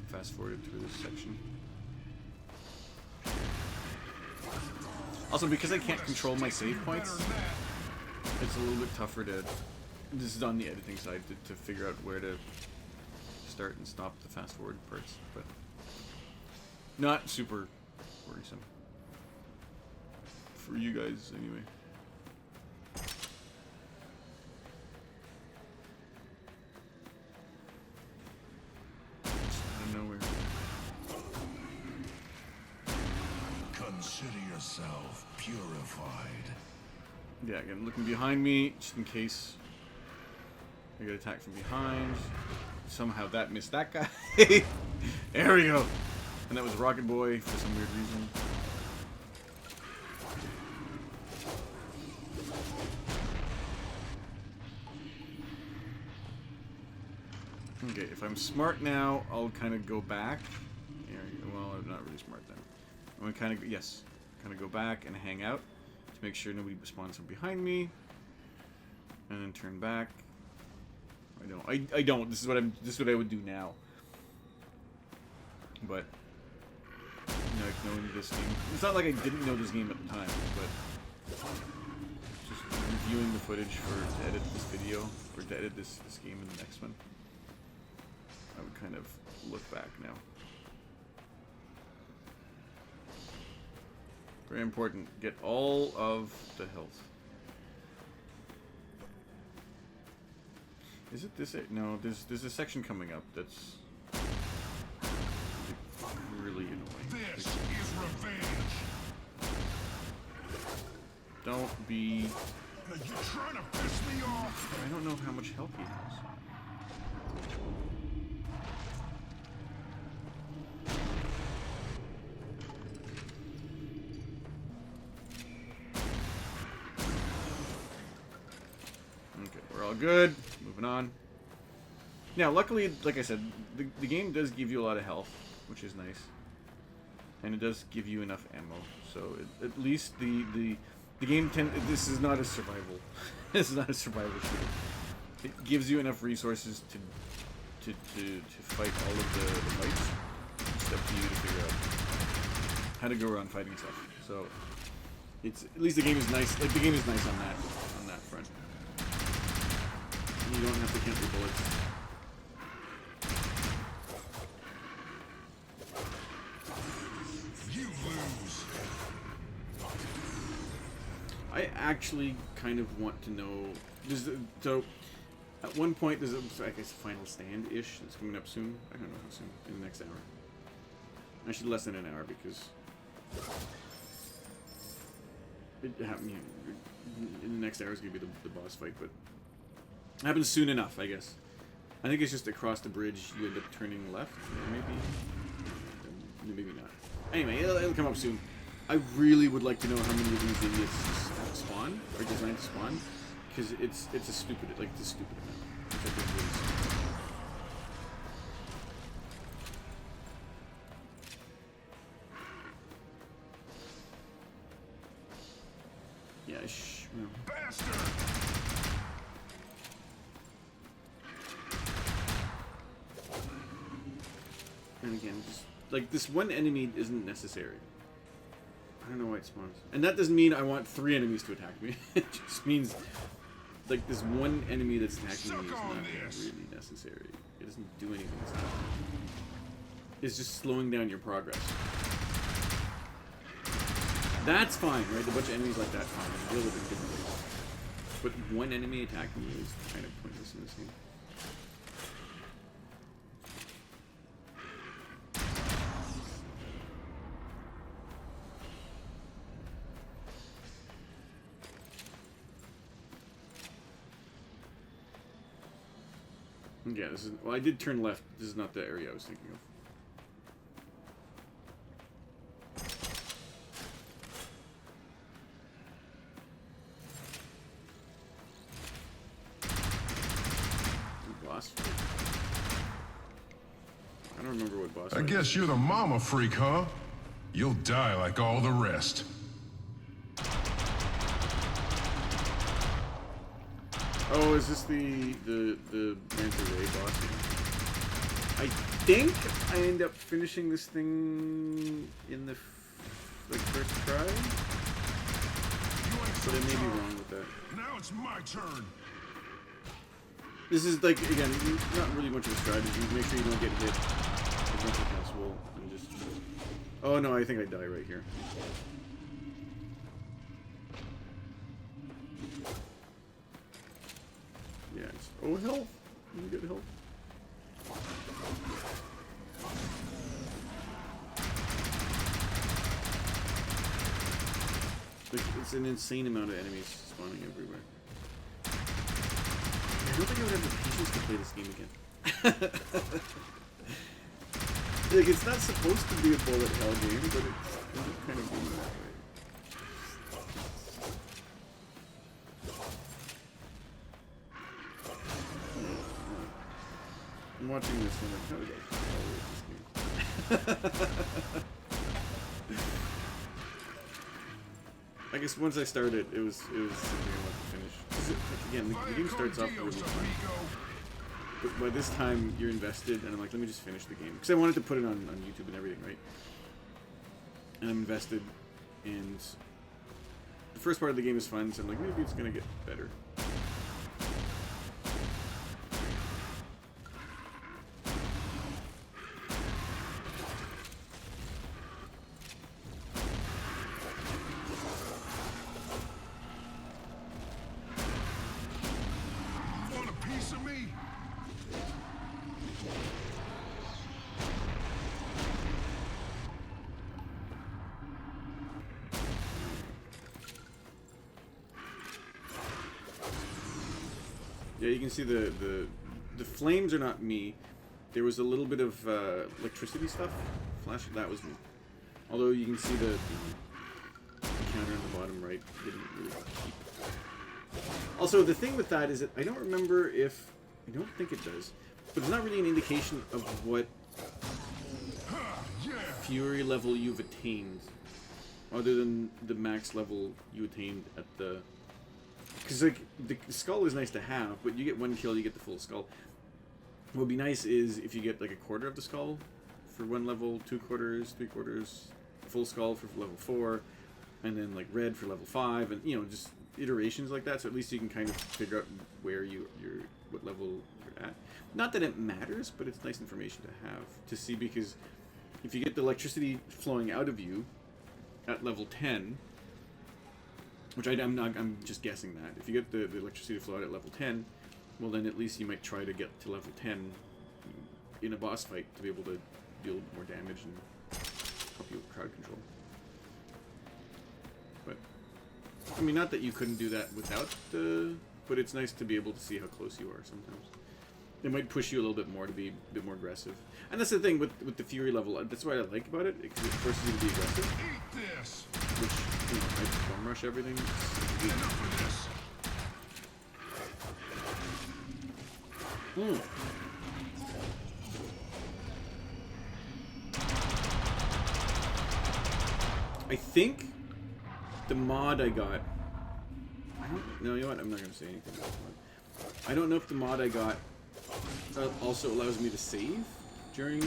fast forwarded through this section. Also, because I can't control my save points, it's a little bit tougher to, this is on the editing side, to figure out where to start and stop the fast forward parts, but not super worrisome. For you guys, anyway. Just out of nowhere. Consider yourself purified. Yeah, again, looking behind me, just in case I get attacked from behind. Somehow that missed that guy. There we go. And that was Rocket Boy for some weird reason. Okay, if I'm smart now, I'll kind of go back. Well, I'm not really smart then. I'm gonna kind of, yes, kind of go back and hang out to make sure nobody spawns from behind me, and then turn back. I don't. This is what I would do now. But you know, like knowing this game, it's not like I didn't know this game at the time, but just reviewing the footage to edit this video, or to edit this game in the next one, I would kind of look back now. Very important. Get all of the health. Is it this? No, there's a section coming up that's really annoying. This is revenge. Don't be. Are you trying to piss me off? I don't know how much health he has. All good. Moving on. Now, luckily, like I said, the game does give you a lot of health, which is nice, and it does give you enough ammo. So at least the game this is not a survival. This is not a survival shooter. It gives you enough resources to fight all of the fights. It's up to you to figure out how to go around fighting stuff. So it's at least the game is nice. Like the game is nice on that front. You don't have to count your bullets. You lose. I actually kind of want to know. So, at one point, there's I guess a final stand-ish that's coming up soon. I don't know how soon. In the next hour. Actually, less than an hour because it happened. In the next hour is gonna be the boss fight, but. Happens soon enough, I guess. I think it's just across the bridge you end up turning left, or maybe not. Anyway, it'll come up soon. I really would like to know how many of these idiots spawn, or designed to spawn, because it's a stupid, like the stupid amount. Which I think really stupid. Yeah, no. Bastard! And again, just like this one enemy isn't necessary. I don't know why it spawns. And that doesn't mean I want 3 enemies to attack me. It just means like this one enemy that's attacking me is not really necessary. It doesn't do anything. It's just slowing down your progress. That's fine, right? A bunch of enemies like that, fine. I deal with it differently. But one enemy attacking you is kind of pointless in this game. Yeah, this is... Well, I did turn left. This is not the area I was thinking of. Boss fight. I don't remember what boss I fight guess is. you're the mama freak, huh? You'll die like all the rest. Oh, is this the Manta Ray boss? I think I end up finishing this thing in the first try. But I may be wrong with that. Now it's my turn. This is like, again, not really much of a strategy. Make sure you don't get hit as much as possible. And just... Oh no, I think I die right here. Yeah, it's... Oh, health! You get health. Like, it's an insane amount of enemies spawning everywhere. I don't think I would have the patience to play this game again. Like, it's not supposed to be a bullet hell game, but it's kind of being that way. I'm watching this one, like, how did I tolerate this game? I guess once I started, it was something I wanted to finish. 'Cause it, like, again, the game starts off really fun. But by this time, you're invested, and I'm like, let me just finish the game. Because I wanted to put it on YouTube and everything, right? And I'm invested, and the first part of the game is fun, so I'm like, maybe it's going to get better. Want a piece of me? Yeah, you can see the flames are not me. There was a little bit of electricity stuff. Flash, that was me. Although you can see the counter on the bottom right didn't really keep. Also, the thing with that is that I don't remember if... I don't think it does. But it's not really an indication of what fury level you've attained. Other than the max level you attained at the... Because, like, the skull is nice to have, but you get one kill, you get the full skull. What would be nice is if you get, like, a quarter of the skull for one level, 2 quarters, 3 quarters, full skull for level 4, and then, like, red for level 5, and, you know, just iterations like that, so at least you can kind of figure out where what level you're at. Not that it matters, but it's nice information to have, to see, because if you get the electricity flowing out of you at level 10... Which I'm just guessing that. If you get the electricity to flow out at level 10, well then at least you might try to get to level 10 in a boss fight to be able to deal more damage and help you with crowd control. But, I mean, not that you couldn't do that without the... But it's nice to be able to see how close you are sometimes. It might push you a little bit more to be a bit more aggressive. And that's the thing with the Fury level. That's what I like about it, because it forces you to be aggressive. Eat this. Which, you know, I bomb rush everything. Enough of this. I think the mod I got... No, you know what? I'm not going to say anything about the mod. I don't know if the mod I got also allows me to save during...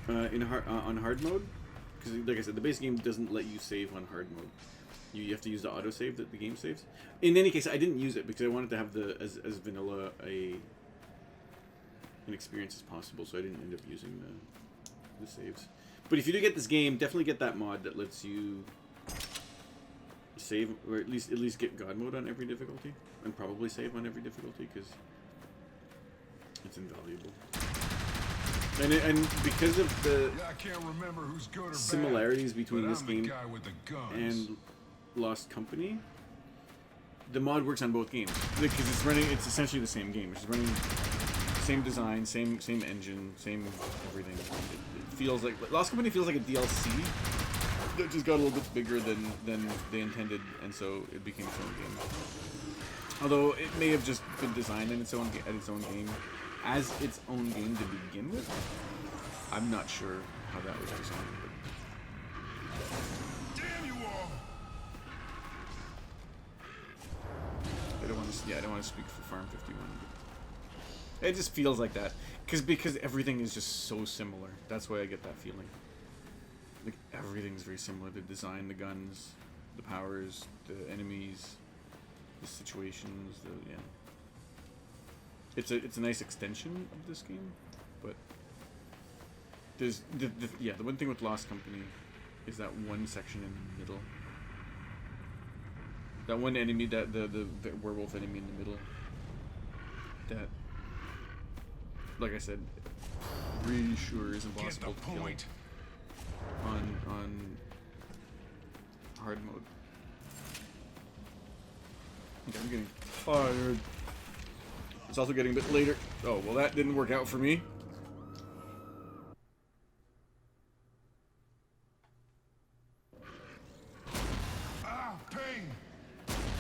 on hard mode, because like I said, the base game doesn't let you save on hard mode. You have to use the autosave that the game saves. In any case, I didn't use it because I wanted to have as vanilla an experience as possible, so I didn't end up using the saves. But if you do get this game, definitely get that mod that lets you save, or at least get God mode on every difficulty, and probably save on every difficulty, because it's invaluable. And because of the Yeah, I can't remember who's good or bad, similarities between but this I'm the game guy with the guns. and Lost Company, the mod works on both games because it's essentially the same game. It's running same design, same engine, same everything. It feels like Lost Company feels like a DLC that just got a little bit bigger than they intended, and so it became its own game. Although it may have just been designed in its own game as its own game to begin with. I'm not sure how that was designed. But Damn you all! I don't want to speak for Farm 51. But it just feels like that because everything is just so similar. That's why I get that feeling. Like everything's very similar. The design, the guns, the powers, the enemies, the situations. It's a nice extension of this game, but there's the one thing with Lost Company is that one section in the middle. That one enemy, that the werewolf enemy in the middle. That, like I said, really sure is impossible to kill on hard mode. Okay, I'm getting tired. It's also getting a bit later. Oh, well, that didn't work out for me. Ah, pain!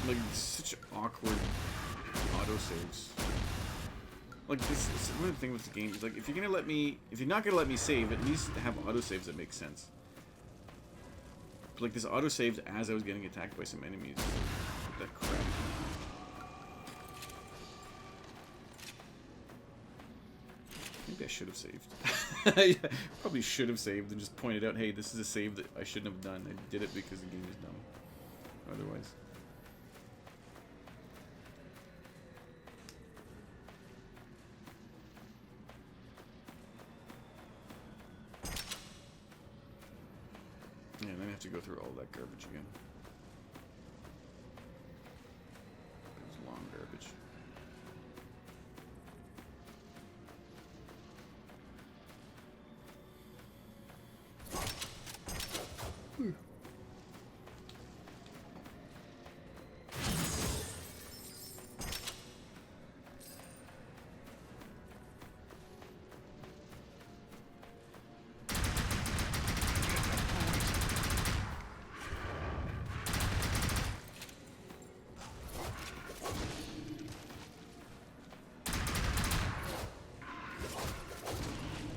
Like, such awkward autosaves. Like, this is one of the things with the game is like, if you're not gonna let me save, at least have autosaves that make sense. But, like, this autosaved as I was getting attacked by some enemies. That crap. Maybe I should have saved. I probably should have saved and just pointed out, hey, this is a save that I shouldn't have done. I did it because the game is dumb. Otherwise. Yeah, and then I have to go through all that garbage again. It was long garbage.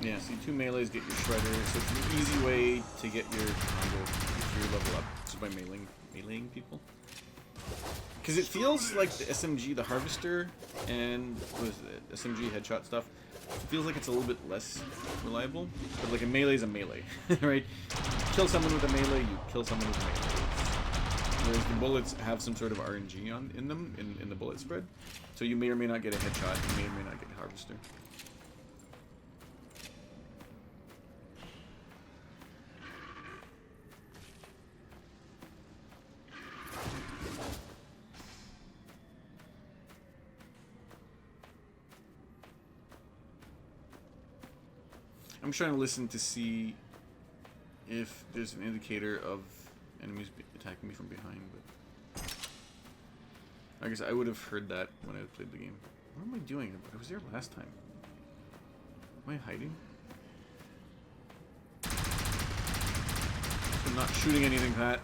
Yeah, see, 2 melees get your shredder, so it's an easy way to get your combo if you level up just by meleeing people. Because it feels like the SMG, the Harvester, and what is it, SMG headshot stuff, it feels like it's a little bit less reliable. But like a melee is a melee, right? Kill someone with a melee, you kill someone with a melee. Whereas the bullets have some sort of RNG in them, in the bullet spread. So you may or may not get a headshot, you may or may not get a Harvester. I'm trying to listen to see if there's an indicator of enemies attacking me from behind, but I guess I would have heard that when I played the game. What am I doing? I was there last time. Am I hiding? I'm not shooting anything, Pat.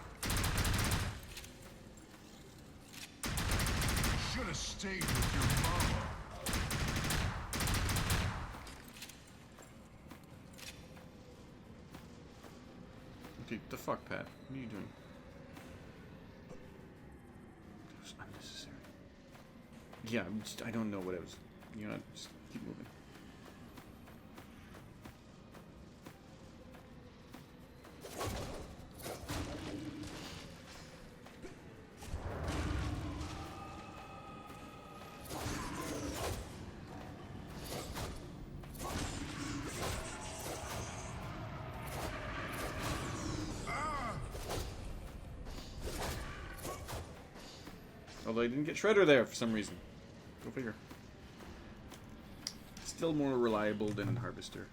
Should have stayed with your mama. Dude, the fuck, Pat? What are you doing? That was unnecessary. Yeah, I don't know what I was. You know, just keep moving. Although I didn't get Shredder there for some reason. Go figure. Still more reliable than Harvester.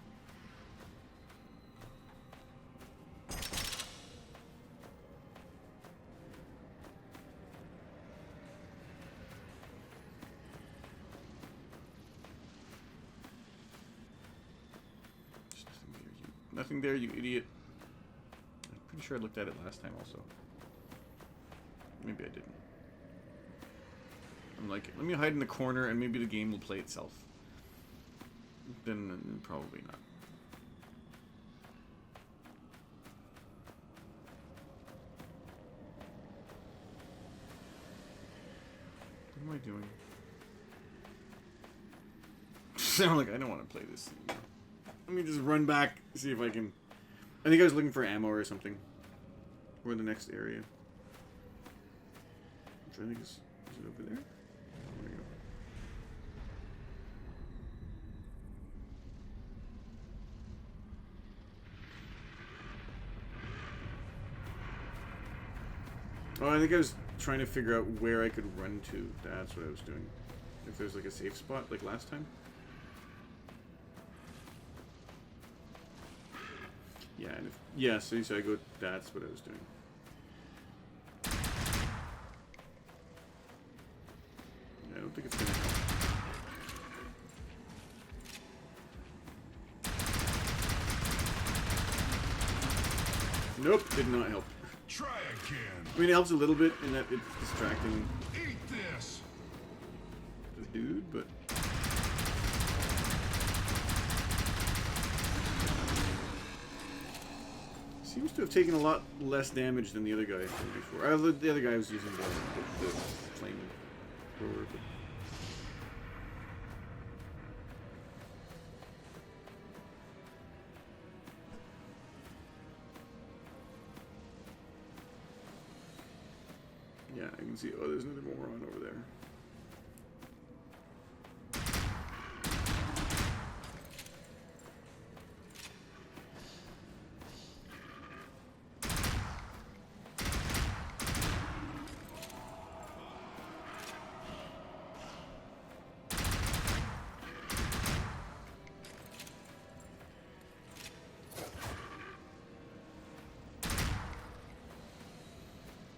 Nothing there, you idiot. I'm pretty sure I looked at it last time also. Maybe I didn't. I'm like, let me hide in the corner and maybe the game will play itself. Then probably not. What am I doing? Sound like I don't want to play this anymore. Let me just run back, see if I can... I think I was looking for ammo or something. Or in the next area. Which I think is it over there? There we go. Oh, I think I was trying to figure out where I could run to. That's what I was doing. If there's like a safe spot, like last time. Yeah, and if, yeah, so I go, that's what I was doing. Yeah, I don't think it's gonna help. Nope, did not help. Try again. I mean, it helps a little bit in that it's distracting Eat this. the dude, but... Seems to have taken a lot less damage than the other guy from before. The other guy was using the flame thrower. Yeah, I can see. Oh, there's another moron over there.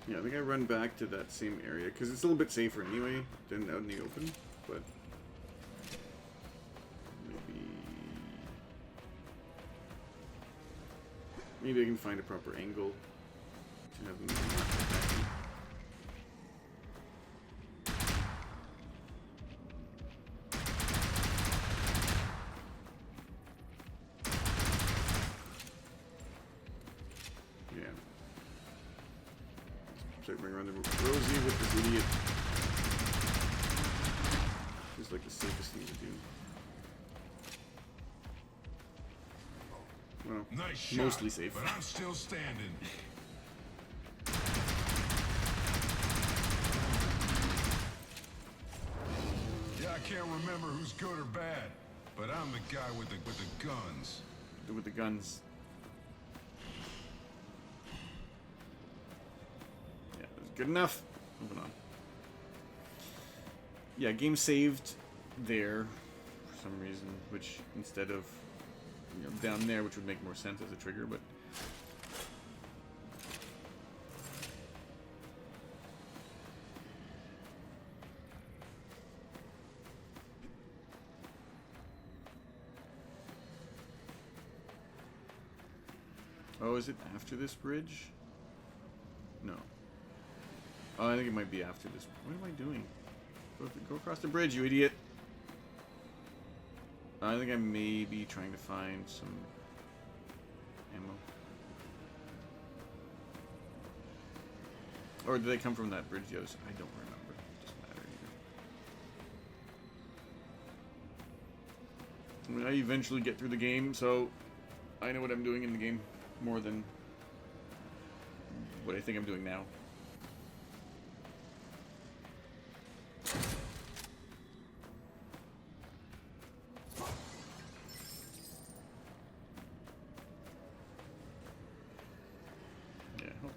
Yeah, I think I run back to that same area, because it's a little bit safer anyway than out in the open, but... Maybe I can find a proper angle to have them not attack me. Bring around the Rosie with this idiot. It's like the safest thing to do. Well, Nice shot, mostly safe. but I'm still standing. Yeah, I can't remember who's good or bad, but I'm the guy with the guns. With the guns. Good enough. Moving on. Yeah, game saved there for some reason, which instead of down there, which would make more sense as a trigger, but oh, is it after this bridge? No. Oh, I think it might be after this. What am I doing? Go across the bridge, you idiot. I think I may be trying to find some ammo. Or did they come from that bridge the other side? I don't remember. It doesn't matter either. I mean, I eventually get through the game, so I know what I'm doing in the game more than what I think I'm doing now.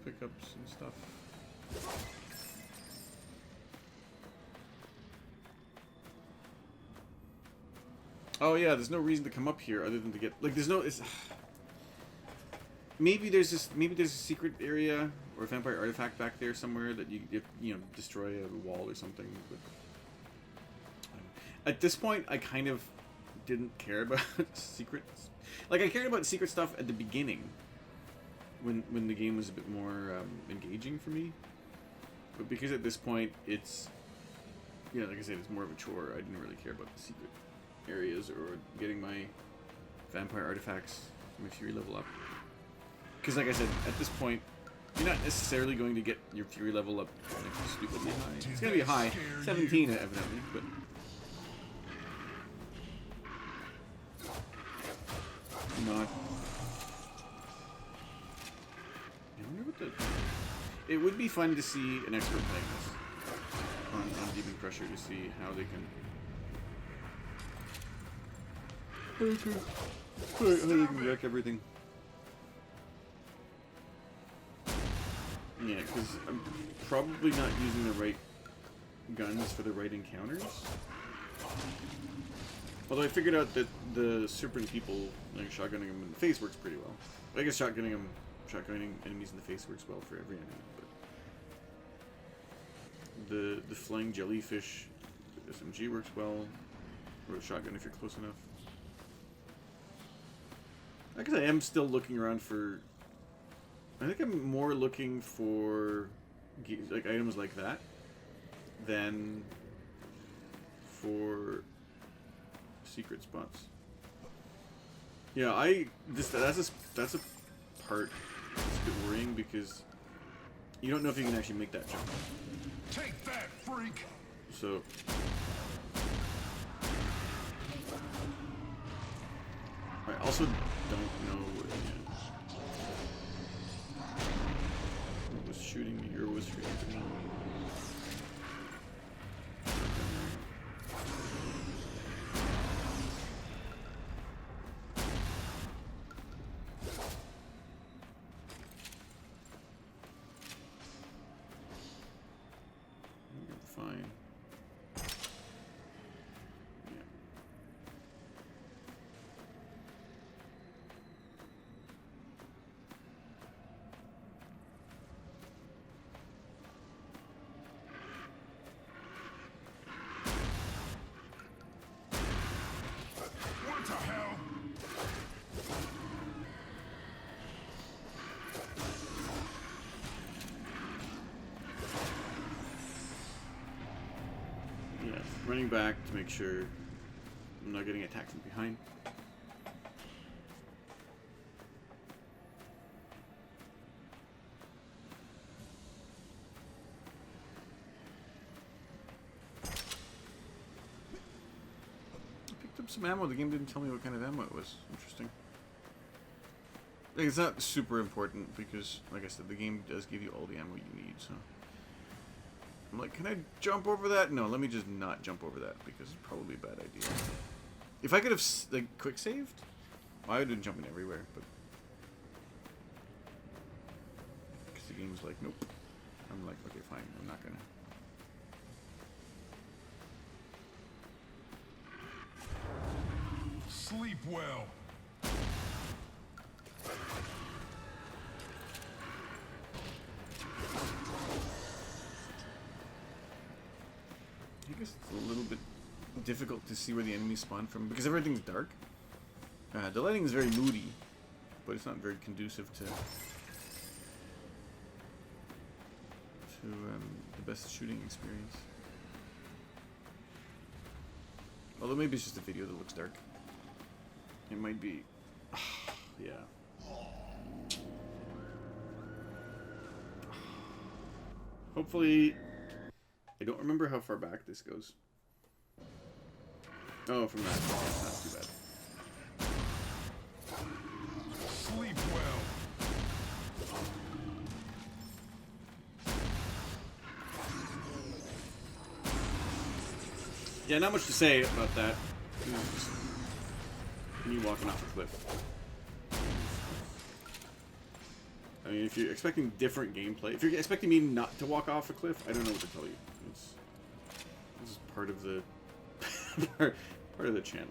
Pick up some stuff. Oh yeah, there's no reason to come up here other than to get like. There's no. It's, maybe there's a secret area or a vampire artifact back there somewhere that you know destroy a wall or something. But at this point, I kind of didn't care about secrets. Like I cared about secret stuff at the beginning, when the game was a bit more engaging for me. But because at this point it's, yeah, like I said, it's more of a chore. I didn't really care about the secret areas or getting my vampire artifacts, my fury level up. Because like I said, at this point, you're not necessarily going to get your fury level up like stupidly high. It's going to be high, 17 evidently, but... not. I wonder what the... It would be fun to see an expert playing this on Demon Crusher to see how they can... How they can wreck everything. Yeah, because I'm probably not using the right guns for the right encounters. Although I figured out that the serpent people, like shotgunning them in the face, works pretty well. I guess shotgunning enemies in the face works well for every enemy. But the flying jellyfish SMG works well, or a shotgun if you're close enough. I guess I am still looking around for. I think I'm more looking for like items like that than for secret spots. Yeah, that's a part that's a bit worrying because you don't know if you can actually make that jump. Take that, freak! So I also don't know what was shooting me or was shooting me. Fine. Yeah. What the hell? Yeah, running back to make sure I'm not getting attacked from behind. I picked up some ammo. The game didn't tell me what kind of ammo it was. Interesting. Like, it's not super important because, like I said, the game does give you all the ammo you need, so... I'm like, can I jump over that? No, let me just not jump over that because it's probably a bad idea. If I could have like quick saved, well, I would have been jumping everywhere, but because the game's like, nope. I'm like, okay, fine, I'm not gonna. Sleep well. I guess it's a little bit difficult to see where the enemies spawn from because everything's dark. The lighting is very moody, but it's not very conducive to the best shooting experience. Although maybe it's just a video that looks dark. It might be. Yeah. Hopefully. I don't remember how far back this goes. Oh, from that. That's not too bad. Sleep well. Yeah, not much to say about that. Just me walking off a cliff. I mean, if you're expecting different gameplay, if you're expecting me not to walk off a cliff, I don't know what to tell you. This is part of the part of the channel.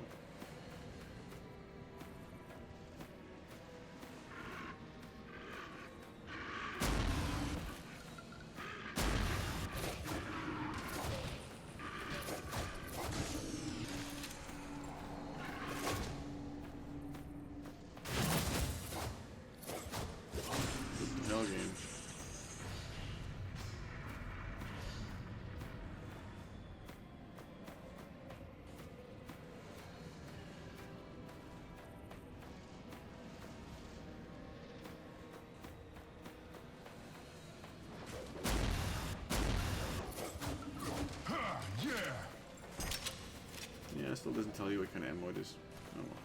still doesn't tell you what kind of ammo it is. Oh well.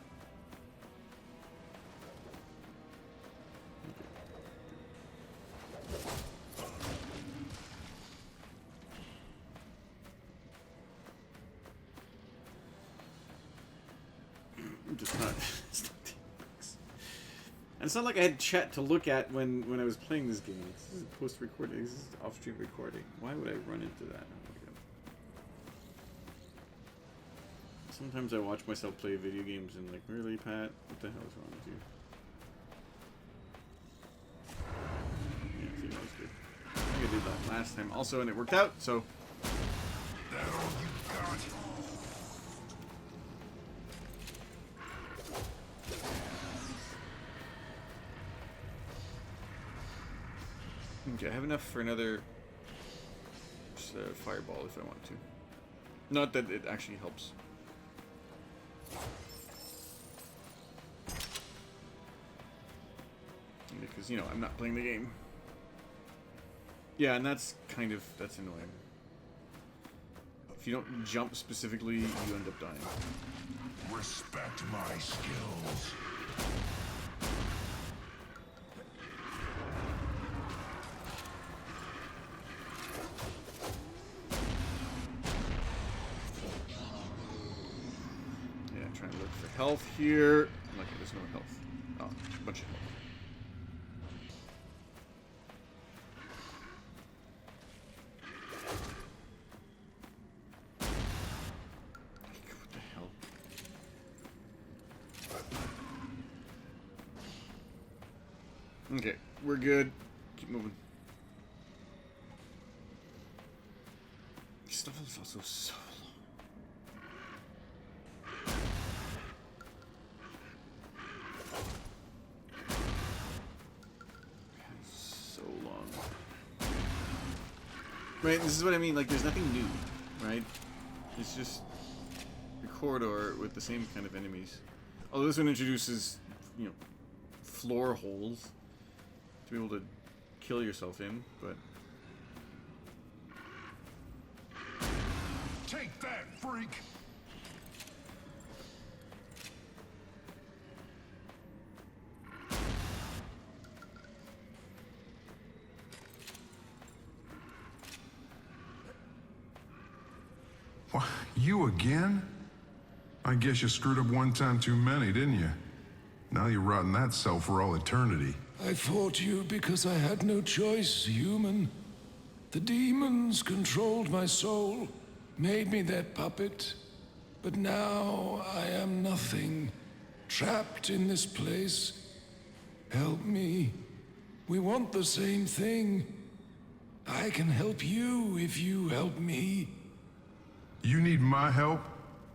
I'm just not. It's not DMX. And it's not like I had chat to look at when I was playing this game. This is post-recording. This is off-stream recording. Why would I run into that? Oh my God. Sometimes I watch myself play video games and like, really, Pat? What the hell is wrong with you? Yeah, see, that was good. I think I did that last time also, and it worked out, so. That all you got? Okay, I have enough for another fireball if I want to. Not that it actually helps. Because, you know, I'm not playing the game. Yeah, and that's annoying. If you don't jump specifically, you end up dying. Respect my skills. Yeah, trying to look for health here. Okay, there's no health. Oh, a bunch of health. What the hell? Okay, we're good. Keep moving. This stuff is also so long. So long. Right, this is what I mean, like there's nothing new, right? It's just a corridor with the same kind of enemies. Although this one introduces, you know, floor holes to be able to kill yourself in, but Take that, freak! What, you again? I guess you screwed up one time too many, didn't you? Now you're rotting that cell for all eternity. I fought you because I had no choice, human. The demons controlled my soul, made me their puppet. But now I am nothing, trapped in this place. Help me. We want the same thing. I can help you if you help me. You need my help?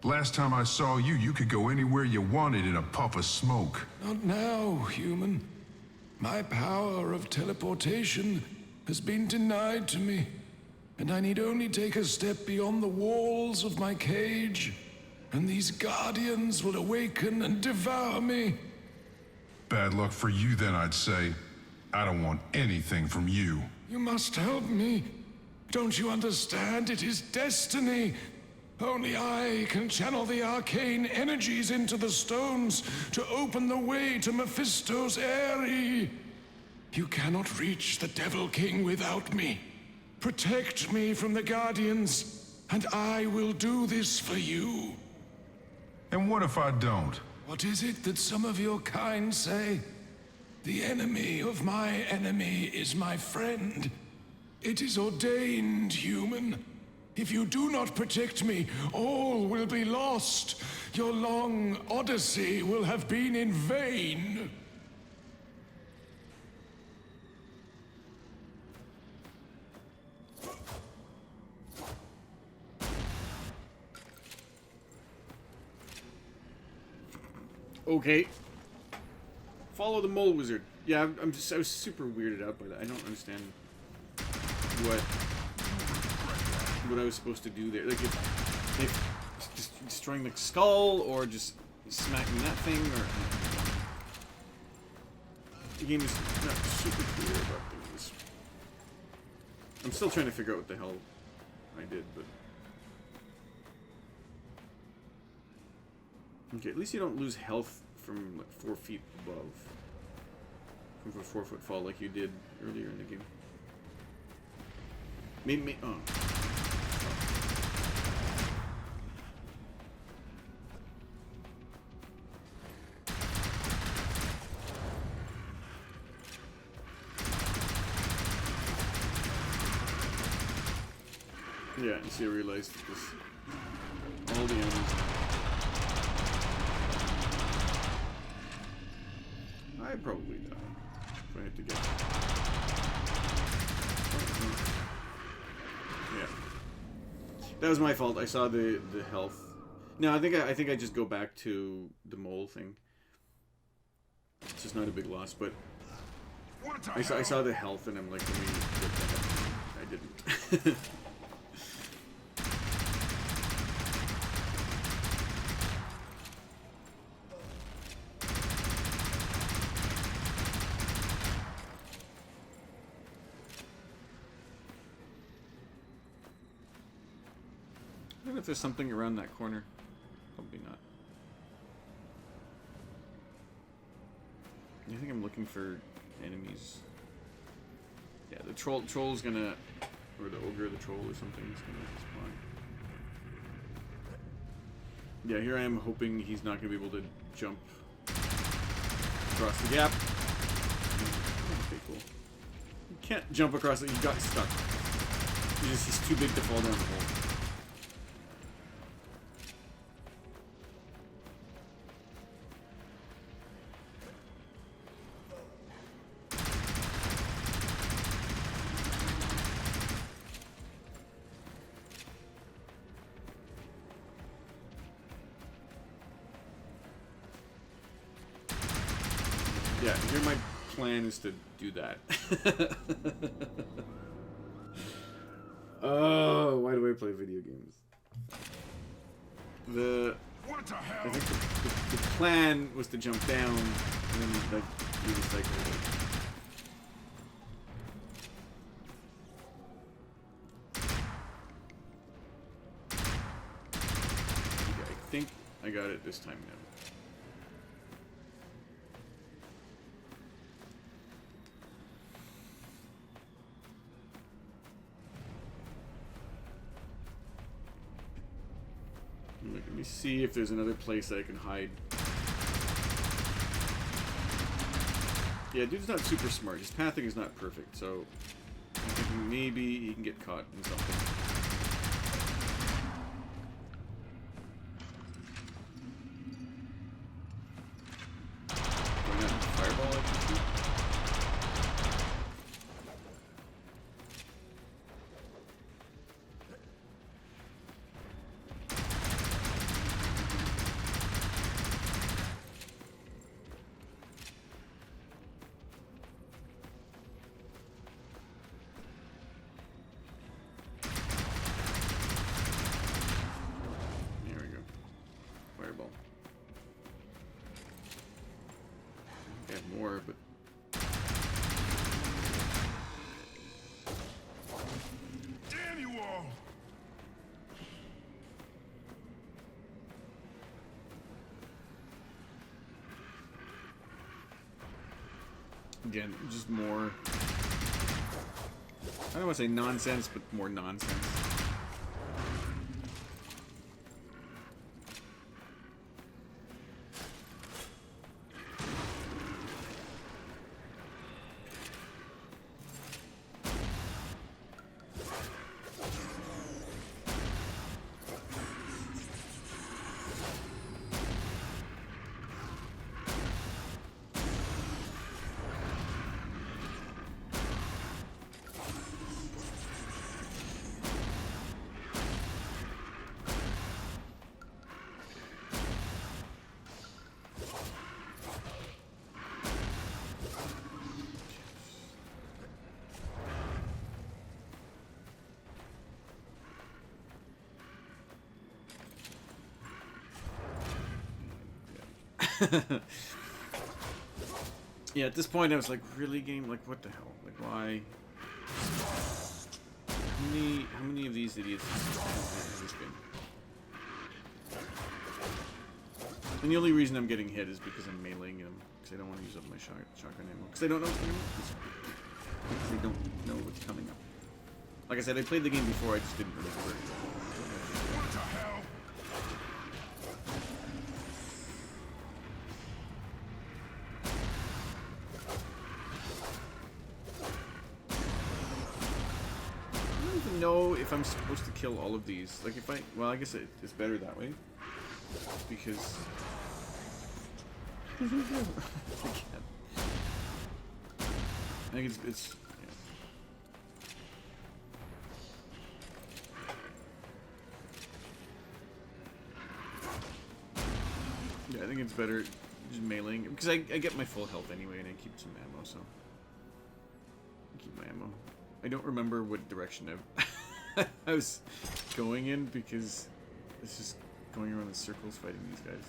Last time I saw you, you could go anywhere you wanted in a puff of smoke. Not now, human. My power of teleportation has been denied to me, and I need only take a step beyond the walls of my cage, and these guardians will awaken and devour me. Bad luck for you then, I'd say. I don't want anything from you. You must help me. Don't you understand? It is destiny. Only I can channel the arcane energies into the stones to open the way to Mephisto's eyrie. You cannot reach the Devil King without me. Protect me from the Guardians, and I will do this for you. And what if I don't? What is it that some of your kind say? The enemy of my enemy is my friend. It is ordained, human. If you do not protect me, all will be lost. Your long odyssey will have been in vain. okay. Follow the mole wizard. Yeah, I was super weirded out by that. I don't understand what I was supposed to do there. Like, if just destroying the skull, or just smacking that thing, or the game is not super clear about things. I'm still trying to figure out what the hell I did, but Okay, at least you don't lose health from like 4 feet above. From a 4-foot fall like you did earlier in the game. Maybe, oh. Yeah, you see, I realized this. All the enemies. I'd probably die if I had to get. Yeah, that was my fault. I saw the health. No, I think I just go back to the mole thing. It's just not a big loss, but I saw the health and I'm like, let me get that. I didn't. I wonder if there's something around that corner. Probably not. I think I'm looking for enemies. Yeah, the troll's gonna, or the ogre, the troll or something is gonna spawn. Yeah, here I am hoping he's not gonna be able to jump across the gap. Okay, cool. You can't jump across it. You got stuck. He's too big to fall down the hole. Yeah, here my plan is to do that. Oh, why do I play video games? What the hell? I think the plan was to jump down and then like do the cycle. Okay, I think I got it this time now. Let me see if there's another place I can hide. Yeah, dude's not super smart. His pathing is not perfect, so I'm thinking maybe he can get caught in something. Why not fireball I can shoot? More, but Damn you all! again, just more. I don't want to say nonsense, but more nonsense. Yeah, at this point I was like, really, game? Like, what the hell? Like, why? How many of these idiots has this been? And the only reason I'm getting hit is because I'm meleeing him. Because I don't want to use up my shotgun ammo. Because I don't know what's coming up. Because I don't know what's coming up. Like I said, I played the game before, I just didn't remember it. What the hell? I don't even know if I'm supposed to kill all of these. Like if I... Well, I guess it's better that way. Because... I can't. I think it's yeah, I think it's better just meleeing because I get my full health anyway and I keep some ammo, so I keep my ammo. I don't remember what direction I was going in because it's just going around in circles fighting these guys.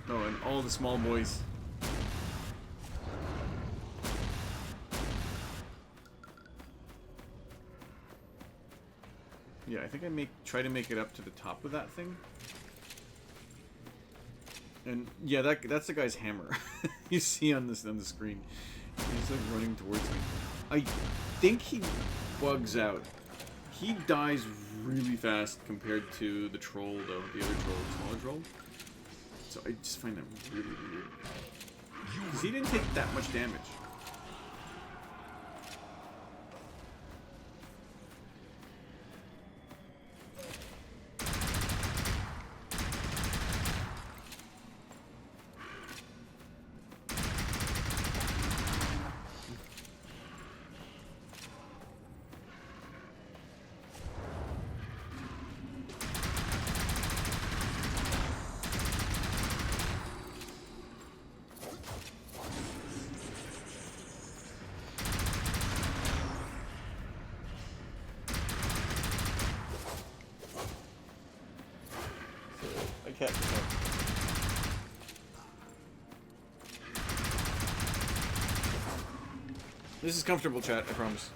Oh, and all the small boys. Yeah, I think I try to make it up to the top of that thing. And yeah, that's the guy's hammer. You see on the screen. He's like running towards me. I think he bugs out. He dies really fast compared to the troll, though. The other troll, the smaller troll. So I just find that really weird. Because he didn't take that much damage. This is comfortable, chat, I promise.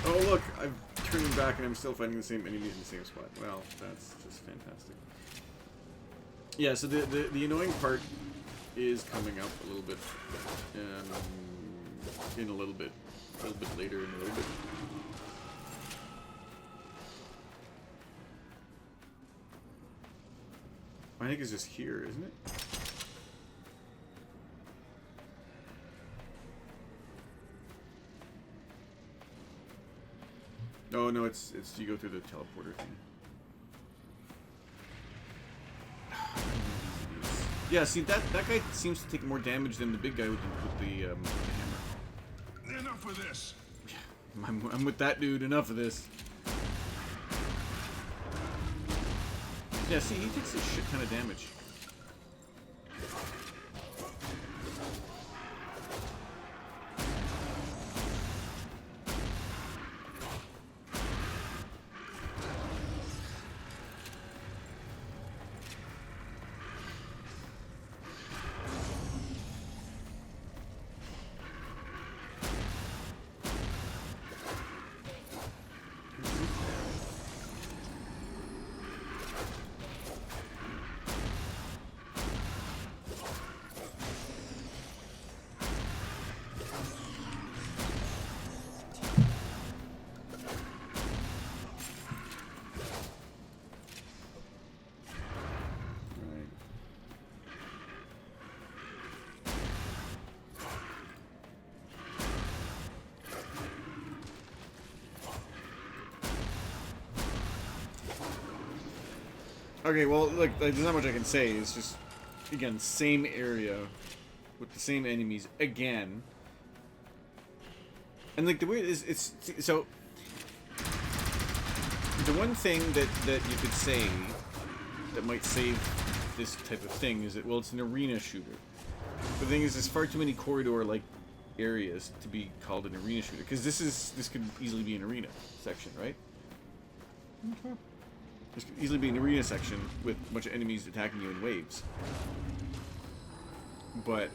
Oh look, I'm turning back and I'm still fighting the same enemies in the same spot. Well, that's just fantastic. Yeah, so the annoying part is coming up a little bit, in a little bit later in a little bit. I think it's just here, isn't it? Oh no, it's you go through the teleporter thing. Yeah, see that guy seems to take more damage than the big guy with the hammer. Enough of this. I'm with that dude. Enough of this. Yeah, see, he takes a shit ton of damage. Okay, well, look, there's not much I can say. It's just, again, same area with the same enemies again. And like the weird is, it's so. The one thing that you could say that might save this type of thing is that, well, it's an arena shooter. But the thing is, there's far too many corridor-like areas to be called an arena shooter, because this could easily be an arena section, right? Okay. This could easily be an arena section with a bunch of enemies attacking you in waves. But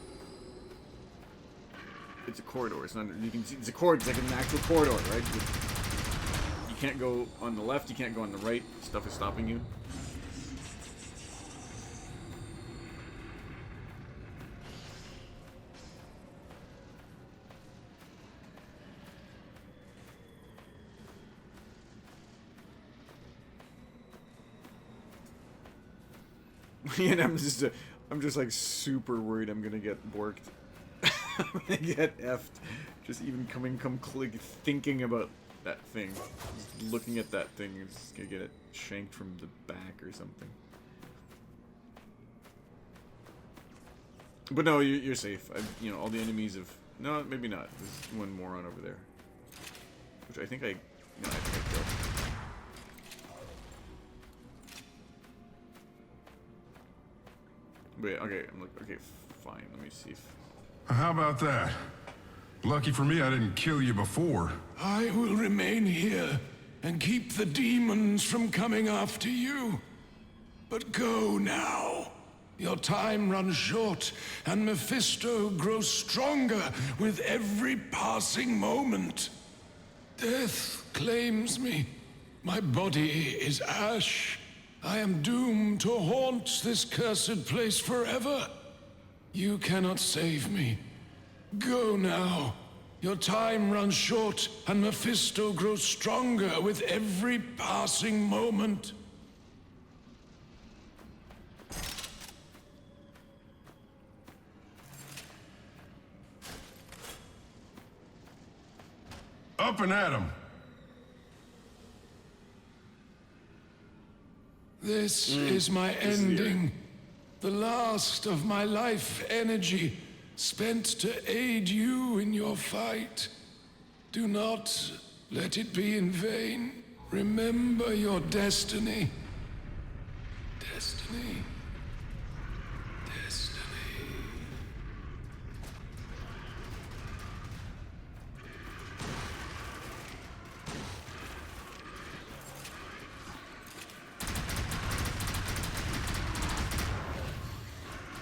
it's a corridor. It's not. You can see it's a corridor. It's like an actual corridor, right? You can't go on the left. You can't go on the right. Stuff is stopping you. And I'm just like super worried I'm gonna get borked. I'm gonna get effed. Just even thinking about that thing. Just looking at that thing, it's just gonna get it shanked from the back or something. But no, you're safe. All the enemies have... No, maybe not. There's one moron over there. Which I think I killed. Wait, okay, okay, fine, let me see if... How about that? Lucky for me I didn't kill you before. I will remain here and keep the demons from coming after you. But go now. Your time runs short, and Mephisto grows stronger with every passing moment. Death claims me. My body is ash. I am doomed to haunt this cursed place forever. You cannot save me. Go now. Your time runs short, and Mephisto grows stronger with every passing moment. Up and at 'em. This is my ending. The last of my life energy spent to aid you in your fight. Do not let it be in vain. Remember your destiny. Destiny. Destiny.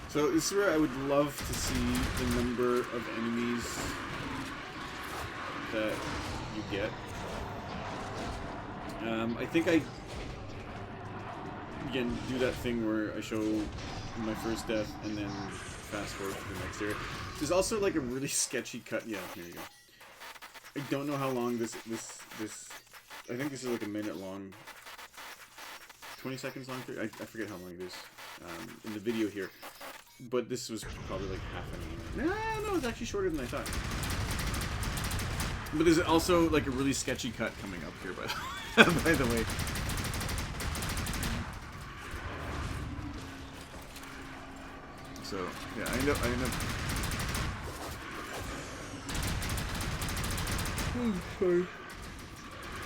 So this is where I would love to see the number of enemies that you get. I think I, again, do that thing where I show my first death and then fast forward to the next area. There's also like a really sketchy cut. Yeah, here you go. I don't know how long this. I think this is like a minute long. 20 seconds long. I forget how long it is in the video here. But this was probably like half an hour. No, it's actually shorter than I thought. But there's also like a really sketchy cut coming up here, by the way. So yeah, I end up. Oh, sorry.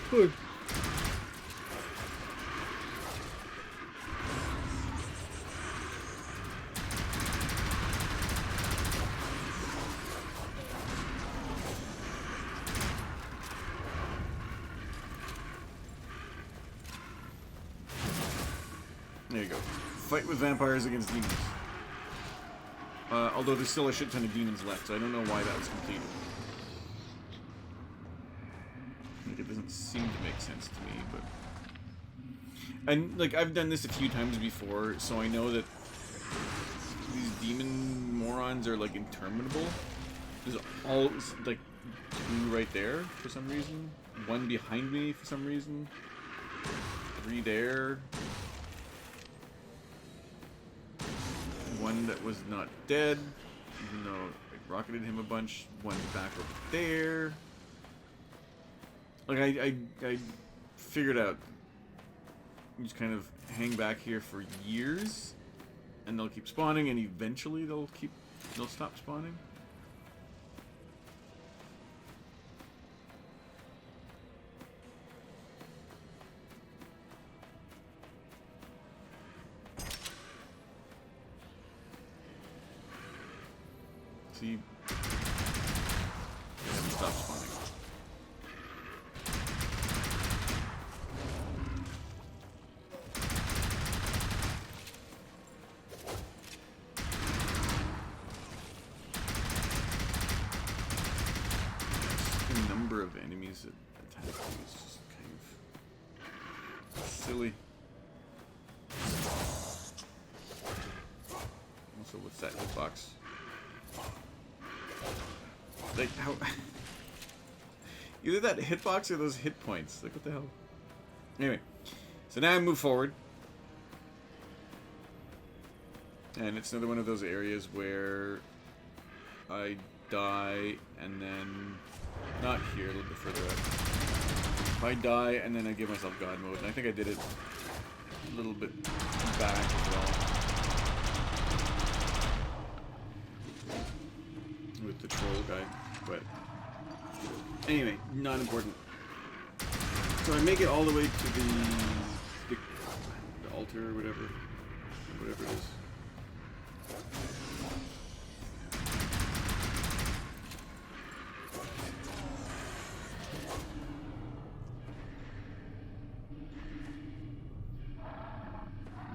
Good. There you go. Fight with vampires against demons. Although there's still a shit ton of demons left, so I don't know why that was completed. Like, it doesn't seem to make sense to me, but... And, like, I've done this a few times before, so I know that these demon morons are, like, interminable. There's all, like, two right there for some reason. One behind me for some reason. 3 there. One that was not dead, even though I rocketed him a bunch. One back over there. Like, I figured out. You just kind of hang back here for years, and they'll keep spawning, and eventually they'll stop spawning. he doesn't stop spawning. The number of enemies that attack you is just kind of silly. Also, what's that hitbox? Like, how... Either that hitbox or those hit points. Like, what the hell? Anyway. So now I move forward. And it's another one of those areas where I die and then... Not here, a little bit further up. I die and then I give myself God mode. And I think I did it a little bit back as well. With the troll guy. But anyway, not important. So I make it all the way to the altar or whatever it is.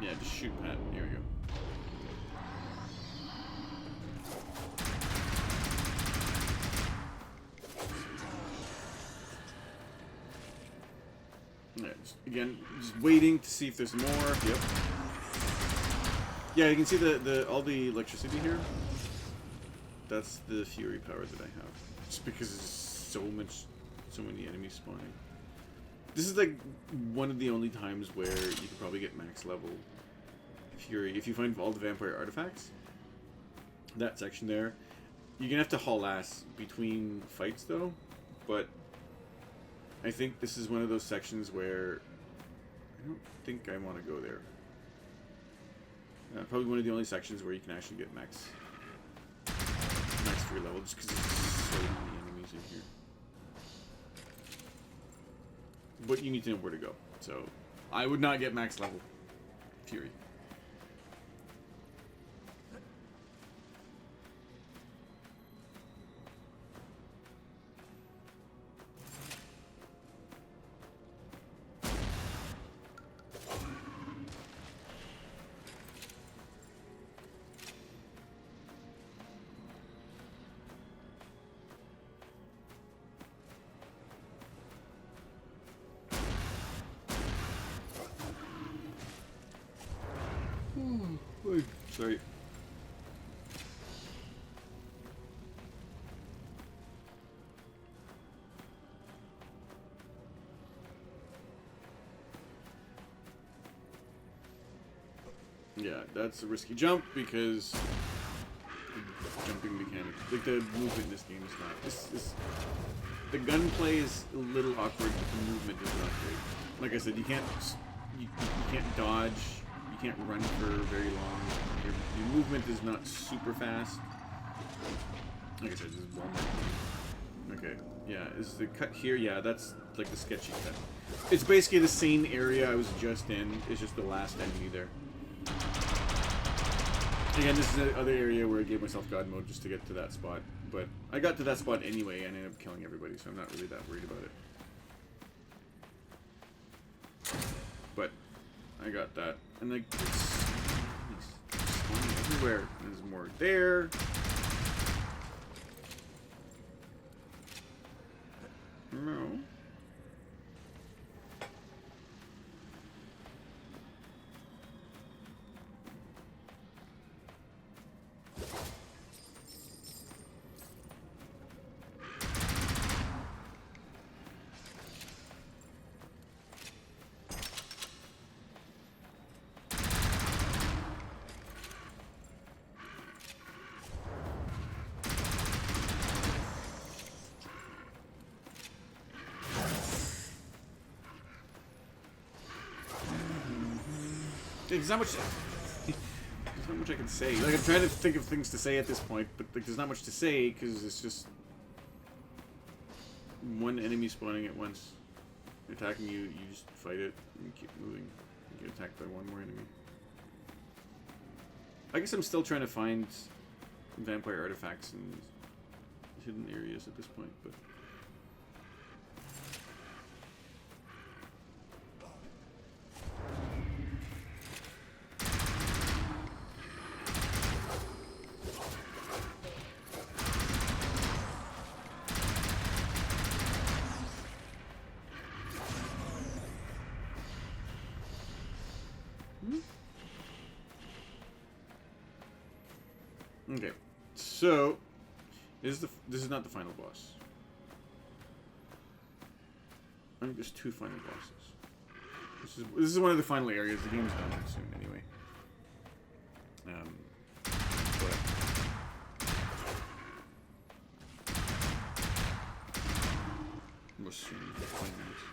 Yeah, just shoot Pat. Here we go. Yeah, again, just waiting to see if there's more. Yep. Yeah, you can see all the electricity here. That's the fury power that I have. Just because there's so many enemies spawning. This is like one of the only times where you can probably get max level fury if you find all the vampire artifacts. That section there, you're gonna have to haul ass between fights though, but I think this is one of those sections where I don't think I want to go there. Probably one of the only sections where you can actually get max fury level, just because there's so many enemies in here. But you need to know where to go. So I would not get max level fury. Sorry. Yeah, that's a risky jump because the jumping mechanic, like the movement in this game is not. The gunplay is a little awkward, but the movement is not great. Like I said, you can't dodge. You can't run for very long. Your movement is not super fast. Like I said, this is Walmart. Okay, yeah, is the cut here? Yeah, that's like the sketchy cut. It's basically the same area I was just in. It's just the last enemy there. Again, this is the other area where I gave myself God mode just to get to that spot. But I got to that spot anyway and ended up killing everybody, so I'm not really that worried about it. But I got that. And like, it's spawning everywhere. There's more there. No. There's not much I can say. Like, I'm trying to think of things to say at this point, but like, there's not much to say because it's just one enemy spawning at once, attacking you. You just fight it and keep moving. You get attacked by one more enemy. I guess I'm still trying to find vampire artifacts and hidden areas at this point, but. Okay, so this is not the final boss. I think there's 2 final bosses. This is one of the final areas. The game's done soon anyway. But we'll soon find this.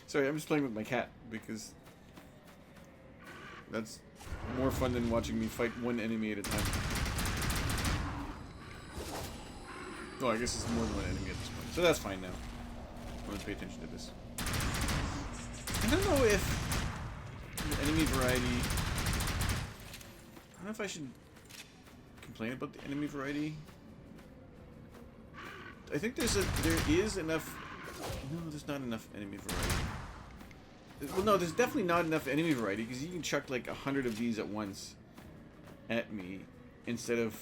Sorry, I'm just playing with my cat because that's more fun than watching me fight one enemy at a time. Oh, I guess it's more than one enemy at this point, so that's fine now. I'm gonna pay attention to this. I don't know if the enemy variety. I don't know if I should complain about the enemy variety. I think there is enough. No, there's not enough enemy variety. Well, no, there's definitely not enough enemy variety because you can chuck like 100 of these at once at me instead of,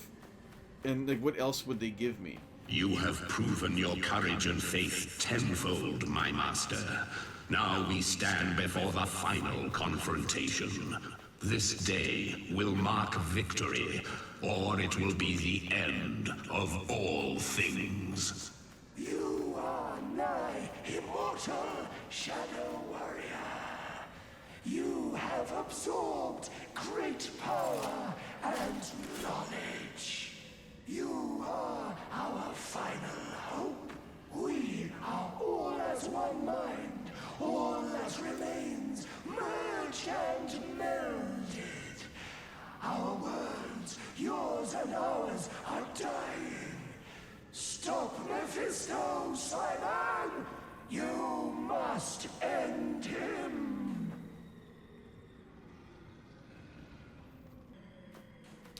and like what else would they give me? You have proven your courage and faith tenfold, my master. Now we stand before the final confrontation. This day will mark victory, or it will be the end of all things. You are nigh immortal, Shadow Warrior. You have absorbed great power and knowledge. You are our final hope. We are all as one mind, all that remains, merged and melded. Our worlds, yours and ours, are dying. Stop Mephisto, Simon! You must end him!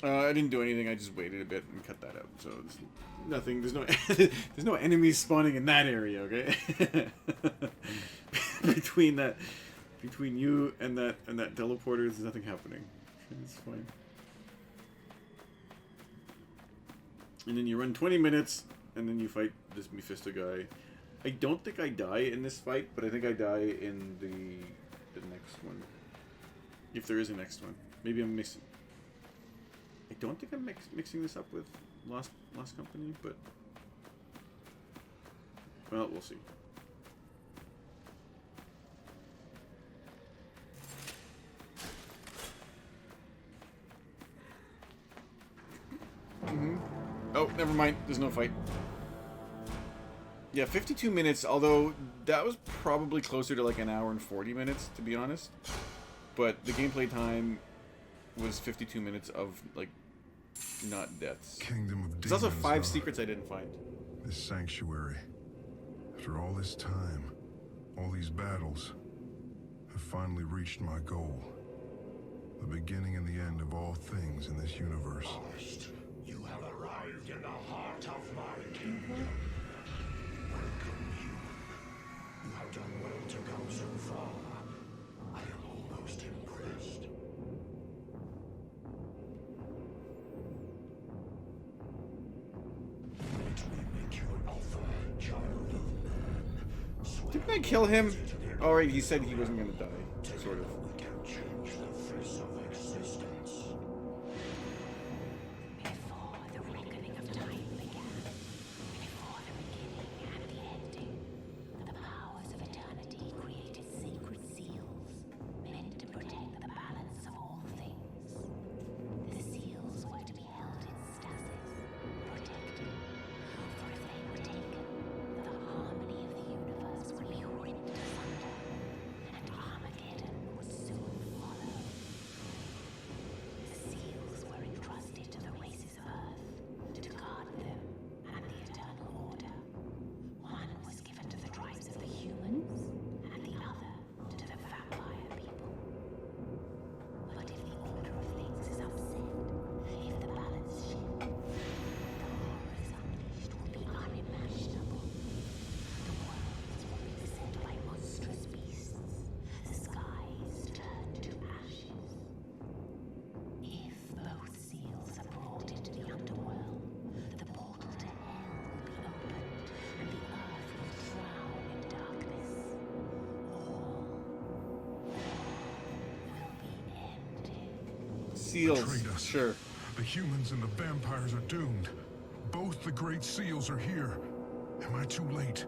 I didn't do anything. I just waited a bit and cut that out. So there's nothing. There's no. There's no enemies spawning in that area. Okay. between you and that teleporter, there's nothing happening. It's fine. And then you run 20 minutes, and then you fight this Mephisto guy. I don't think I die in this fight, but I think I die in the next one. If there is a next one, maybe I'm mixing. I don't think I'm mixing this up with Lost Company, but well, we'll see. Oh, never mind. There's no fight. Yeah, 52 minutes, although that was probably closer to like an hour and 40 minutes, to be honest. But the gameplay time was 52 minutes of, like, not deaths. Kingdom of There's also demons, 5 huh? secrets I didn't find. This sanctuary. After all this time, all these battles, I've finally reached my goal. The beginning and the end of all things in this universe. You have arrived in the heart of my kingdom. Welcome, human. You have done well to come so far. I am almost impressed. Let me make you an offer, child of man. Didn't I kill him? Alright, he said he wasn't gonna die, sort of. We can change the face of existence. Before the reckoning of time began, before the beginning and the ending, the powers of eternity created sacred seals meant to protect the balance of all things. The Seals. betrayed us. Sure. The humans and the vampires are doomed. Both the great seals are here. Am I too late?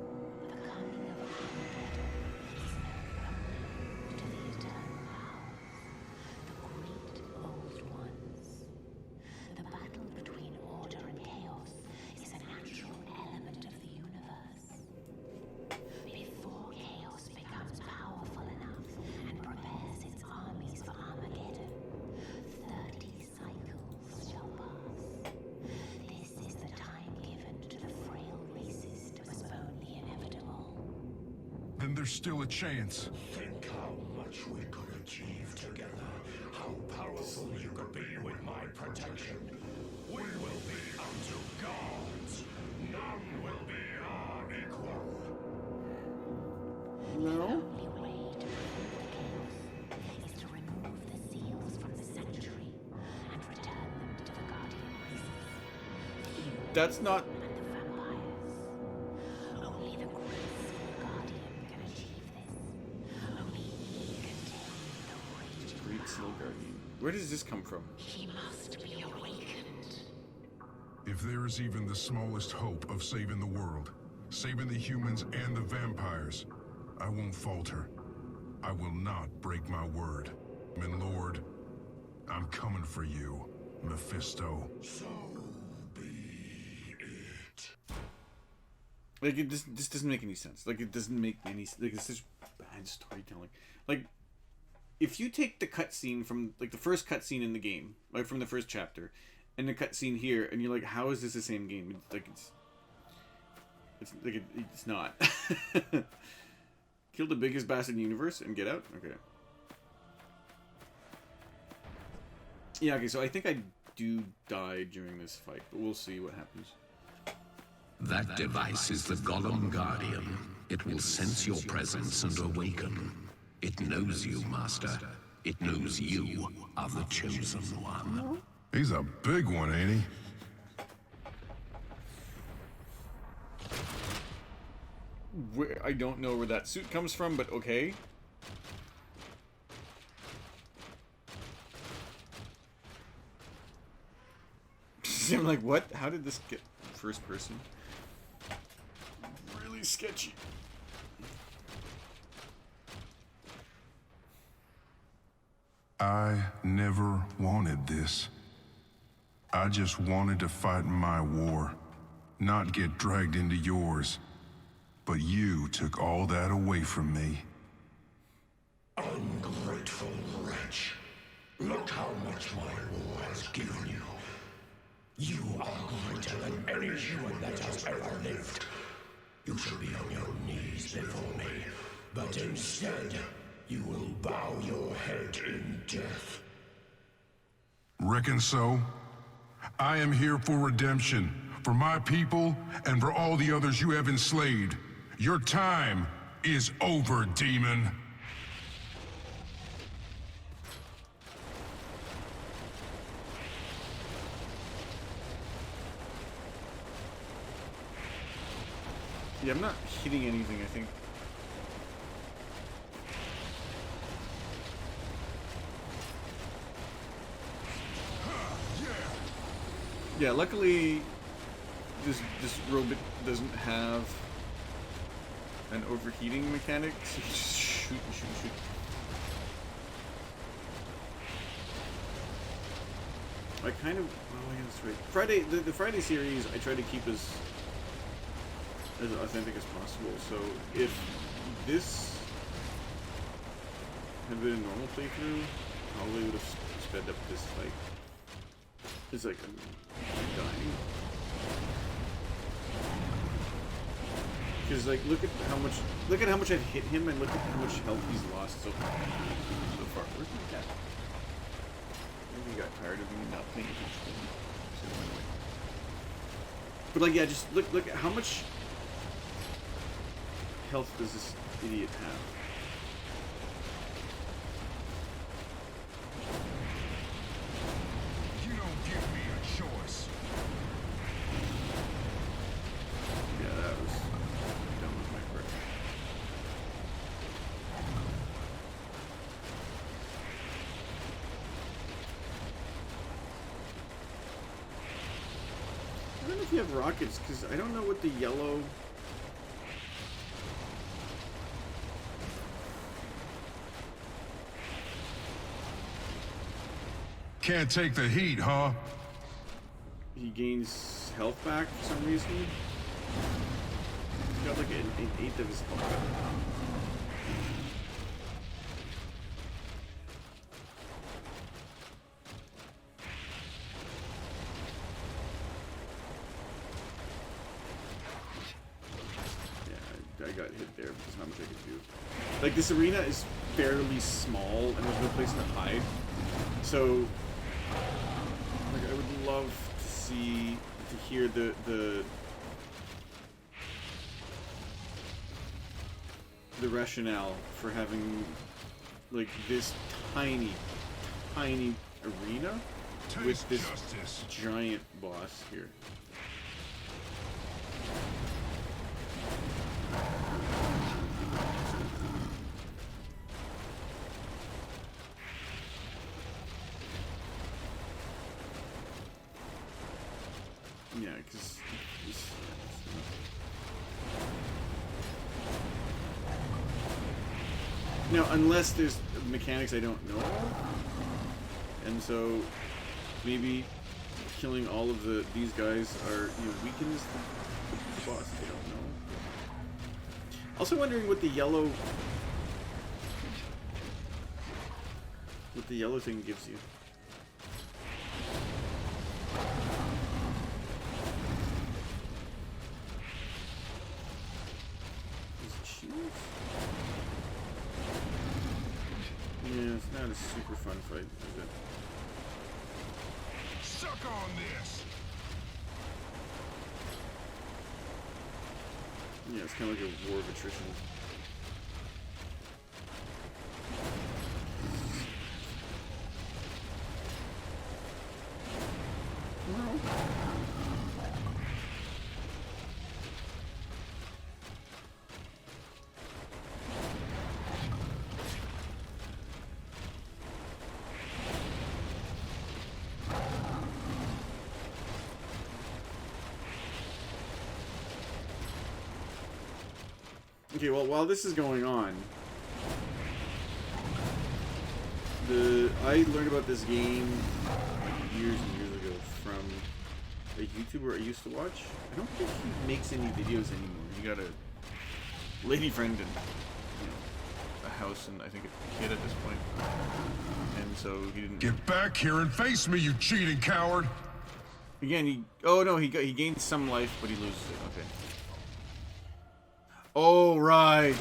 The battle between order and chaos is a natural element of the universe. Before chaos becomes powerful enough and prepares its armies for Armageddon, 30 cycles shall pass. This is the time given to the frail races to postpone the inevitable. Then there's still a chance. Think how much we could achieve together. How powerful you could be with my protection. We will be unto gods. None will be our equal. No. The only way to prevent the chaos is to remove the seals from the sanctuary and return them to the guardian races. That's not. And the vampires. Only the great seal guardian can achieve this. Only he can tame the raging. Great Seal Guardian. Where does this come from? He must be awakened. If there is even the smallest hope of saving the world, saving the humans and the vampires, I won't falter. I will not break my word. And Lord, I'm coming for you, Mephisto. So be it. Like, this doesn't make any sense. Like, it doesn't make any. Like, it's such bad storytelling. Like, if you take the cutscene from, like, the first cutscene in the game, like, from the first chapter, and the cutscene here, and you're like, how is this the same game? It's not. Kill the biggest bastard in the universe and get out? Okay. Yeah, okay, so I think I do die during this fight, but we'll see what happens. That device is the Golem Guardian. It will sense your presence and awaken. It knows you, Master. It knows you are the chosen one. He's a big one, ain't he? I don't know where that suit comes from, but okay. I'm like, what? How did this get first person? Really sketchy. I never wanted this. I just wanted to fight my war, not get dragged into yours. But you took all that away from me. Ungrateful wretch. Look how much my war has given you. You are greater than any human that has ever lived. You should be on your knees before me, but instead, you will bow your head in death. Reckon so? I am here for redemption, for my people, and for all the others you have enslaved. Your time is over, demon. Yeah, I'm not hitting anything, I think. Yeah, luckily this robot doesn't have an overheating mechanic, so you just shoot and shoot and shoot. I kind of, oh yeah, that's right. Friday, the Friday series, I try to keep as authentic as possible. So if this had been a normal playthrough, probably would have sped up this fight. It's like I'm dying. Because like look at how much I've hit him and look at how much health he's lost so far. Where's my cat? Maybe he got tired of me not paying attention. So it went away. But like yeah, just look at how much health does this idiot have? You don't give me a choice. Yeah, that was dumb with my part. you have rockets, because I don't know what the yellow... Can't take the heat, huh? He gains health back for some reason. He's got like an eighth of his health back. I got hit there, but there's not much I could do. Like, this arena is fairly small, and there's no place to hide. So, like, I would love to hear the rationale for having, like, this tiny arena with this giant boss here. Yeah, because... Now, unless there's mechanics I don't know of, and so maybe killing all of these guys are, you know, weakens the boss. I don't know. Also wondering what the yellow thing gives you. Yeah, it's not a super fun fight, is it? Suck on this! Yeah, it's kind of like a war of attrition. Okay, well, while this is going on, I learned about this game years and years ago from a YouTuber I used to watch. I don't think he makes any videos anymore. He got a lady friend and, you know, a house and I think a kid at this point. And so he didn't... Get back here and face me, you cheating coward! Again, he gained some life, but he loses it. Okay. Oh, right.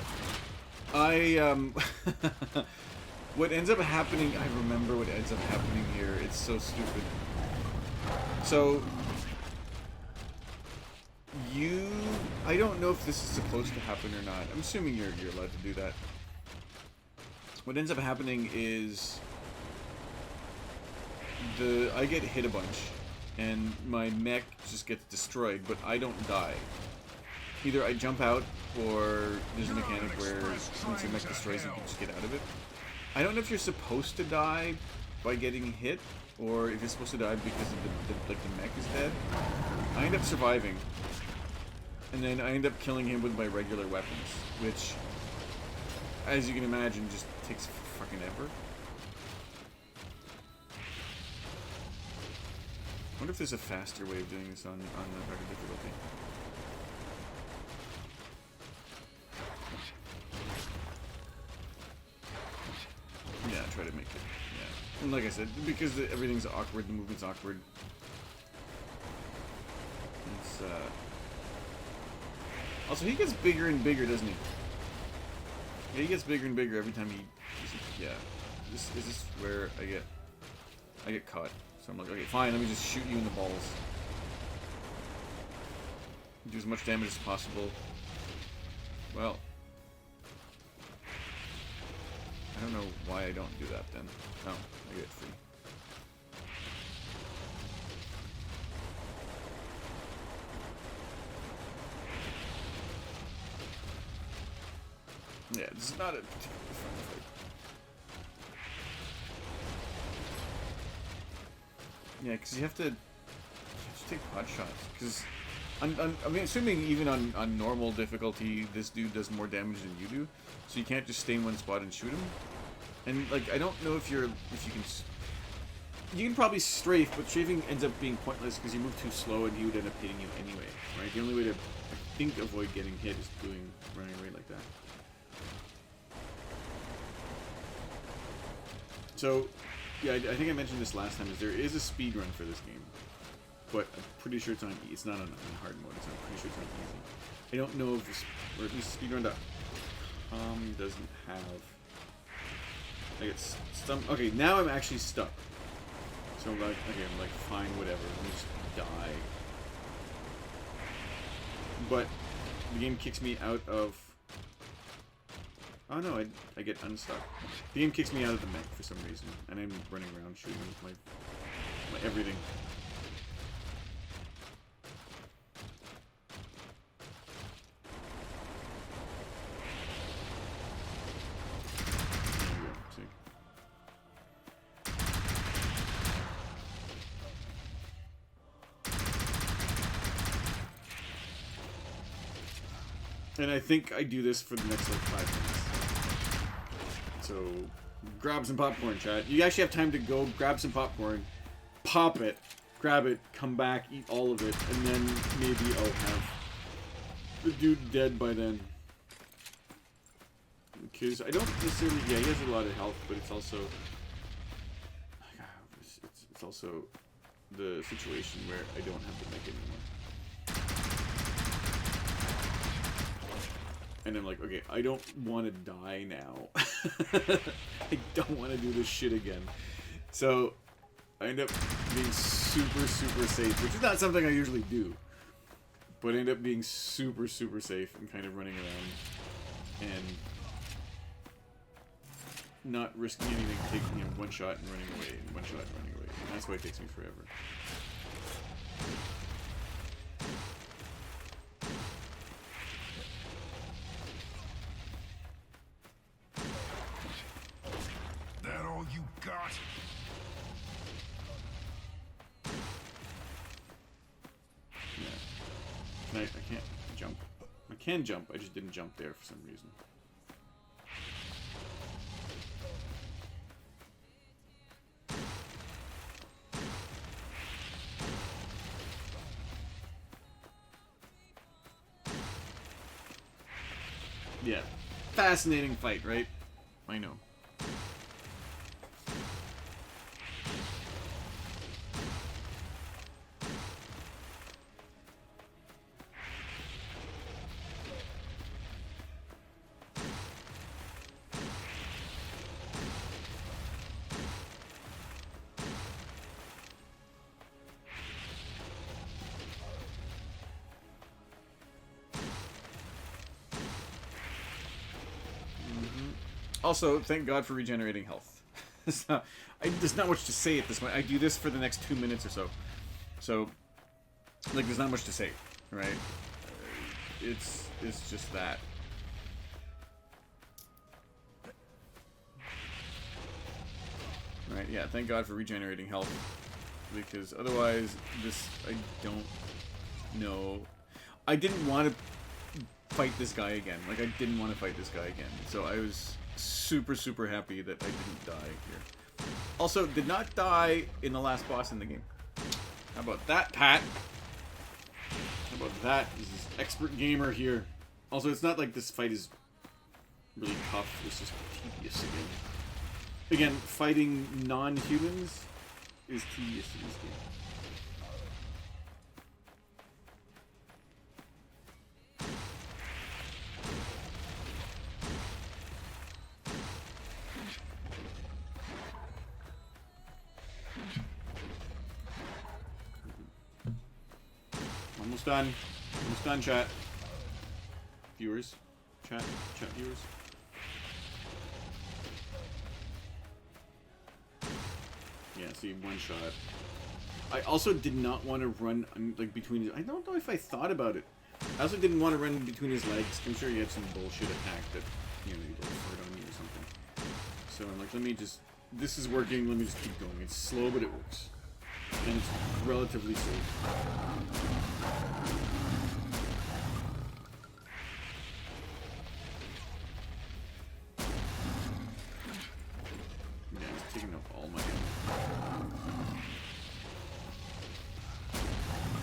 What ends up happening, I remember what ends up happening here. It's so stupid. So, I don't know if this is supposed to happen or not. I'm assuming you're allowed to do that. What ends up happening is I get hit a bunch, and my mech just gets destroyed, but I don't die. Either I jump out, or there's a mechanic where once your mech destroys, you can just get out of it. I don't know if you're supposed to die by getting hit, or if you're supposed to die because of the mech is dead. I end up surviving, and then I end up killing him with my regular weapons, which, as you can imagine, just takes fucking ever. I wonder if there's a faster way of doing this on the harder difficulty. Yeah, try to make it. Yeah, and like I said, because everything's awkward, the movement's awkward. It's also he gets bigger and bigger, doesn't he? Yeah, he gets bigger and bigger every time he. Yeah, is this where I get caught? So I'm like, okay, fine, let me just shoot you in the balls. Do as much damage as possible. Well. I don't know why I don't do that then. Oh, I get free. Yeah, this is not a particularly fun fight. Yeah, because you have to take pot shots. Because I mean, assuming even on normal difficulty, this dude does more damage than you do, so you can't just stay in one spot and shoot him. And like, I don't know if you can probably strafe, but strafing ends up being pointless because you move too slow and he would end up hitting you anyway, right? The only way to, I think, avoid getting hit is running away like that. So, yeah, I think I mentioned this last time. Is there is a speed run for this game, but I'm pretty sure it's not on hard mode. I'm pretty sure it's on easy. I don't know if this, or at least speedrun.com doesn't have. I get some. Okay, now I'm actually stuck. So I'm like, okay, I'm like, fine, whatever. Let me just die. But the game kicks me out of. Oh no, I get unstuck. The game kicks me out of the mech for some reason, and I'm running around shooting with my everything. And I think I do this for the next like 5 minutes. So, grab some popcorn, chat. You actually have time to go grab some popcorn, pop it, grab it, come back, eat all of it, and then maybe I'll have the dude dead by then. Because I don't necessarily, yeah, he has a lot of health, but it's also, it's also the situation where I don't have the mech anymore. And I'm like, okay, I don't want to die now. I don't want to do this shit again. So, I end up being super, super safe, which is not something I usually do. But I end up being super, super safe and kind of running around. And not risking anything, taking one shot and running away, and one shot and running away. And that's why it takes me forever. You got. Yeah. I can't jump. I can jump, I just didn't jump there for some reason. Yeah. Fascinating fight, right? I know. Also, thank God for regenerating health. There's not much to say at this point. I do this for the next 2 minutes or so. So, like, there's not much to say, right? It's just that. Right, yeah, thank God for regenerating health. Because otherwise, I don't know. I didn't want to fight this guy again. Like, I didn't want to fight this guy again. So I was super, super happy that I didn't die here. Also, did not die in the last boss in the game. How about that, Pat? How about that? This is expert gamer here. Also, it's not like this fight is really tough. It's just tedious again. Again, fighting non-humans is tedious in this game. Almost done. Almost done, chat. Viewers. Chat viewers. Yeah, see, one shot. I also did not want to run, like, between his... I don't know if I thought about it. I also didn't want to run between his legs. I'm sure he had some bullshit attack that, you know, he referred on me or something. So I'm like, let me just... This is working, let me just keep going. It's slow, but it works. And it's relatively safe. taking out all my...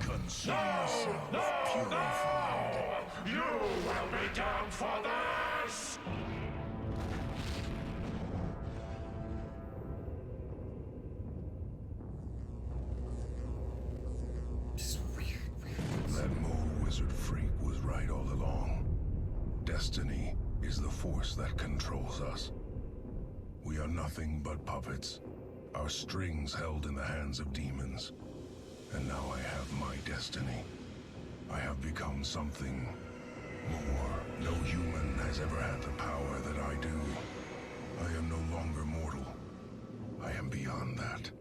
Consider yourself purified. You will be down for this! That mole wizard freak was right all along. Destiny is the force that controls us. We are nothing but puppets, our strings held in the hands of demons. And now I have my destiny. I have become something more. No human has ever had the power that I do. I am no longer mortal. I am beyond that.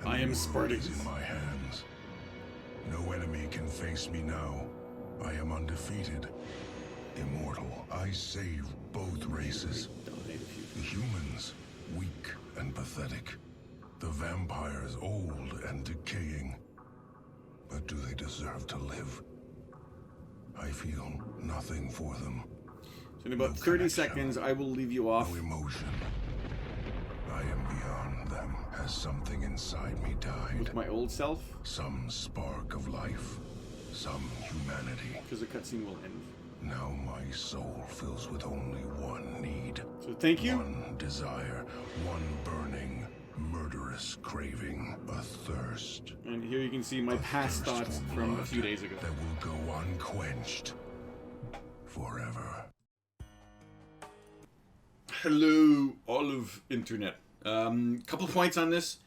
And I am the world Spartacus. is in my hands. No enemy can face me now. I am undefeated. Immortal. I save both races. The humans, weak and pathetic. The vampires, old and decaying. But do they deserve to live? I feel nothing for them. So in about No 30 connection. seconds, I will leave you off. No emotion. I am beyond them. Has something inside me died? With my old self, Some spark of life. Some humanity. because the cutscene will end. Now my soul fills with only one need. So thank you. One desire. One burning, murderous craving. A thirst. And here you can see my past Thirst thoughts for from a blood few days ago. that will go unquenched. Forever. Hello, all of internet. Couple points on this.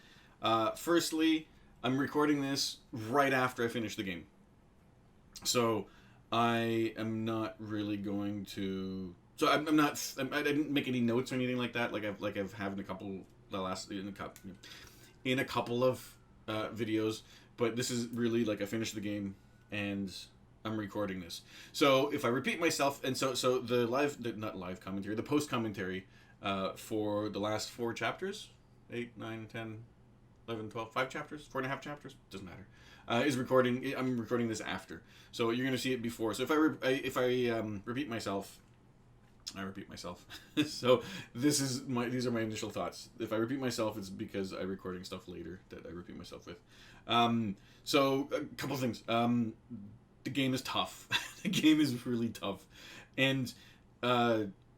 Firstly, I'm recording this right after I finish the game, so I am not really going to. So I'm not. I didn't make any notes or anything like that. Like I've had in a couple in a couple of videos. But this is really like I finished the game and I'm recording this. So if I repeat myself, and so the not live commentary, the post commentary for the last 4 chapters, 8, 9, 10, 11, 12, 5 chapters, 4.5 chapters, doesn't matter, is recording. I'm recording this after, so you're gonna see it before. So if I repeat myself, I repeat myself. So these are my initial thoughts. If I repeat myself, it's because I'm recording stuff later that I repeat myself with. So a couple things. The game is tough. The game is really tough, and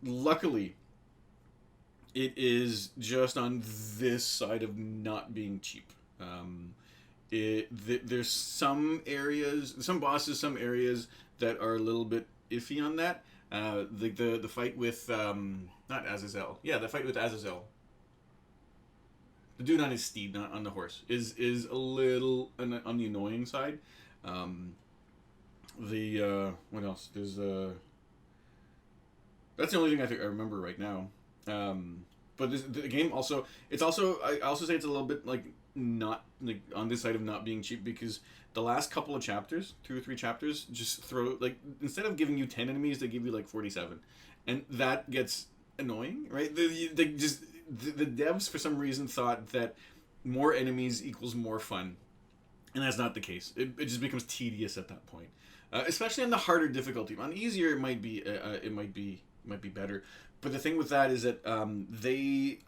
luckily, it is just on this side of not being cheap. There's some areas, some bosses, some areas that are a little bit iffy on that. The fight with not Azazel. Yeah, the fight with Azazel. The dude on his steed, not on the horse, is a little on the annoying side. What else? There's that's the only thing I think I remember right now. But the game also, I also say it's a little bit like not like on this side of not being cheap, because the last couple of chapters, 2 or 3 chapters, just throw like, instead of giving you 10 enemies, they give you like 47, and that gets annoying, right? The devs for some reason thought that more enemies equals more fun, and that's not the case. It just becomes tedious at that point, especially on the harder difficulty. On easier, it might be better. But the thing with that is that I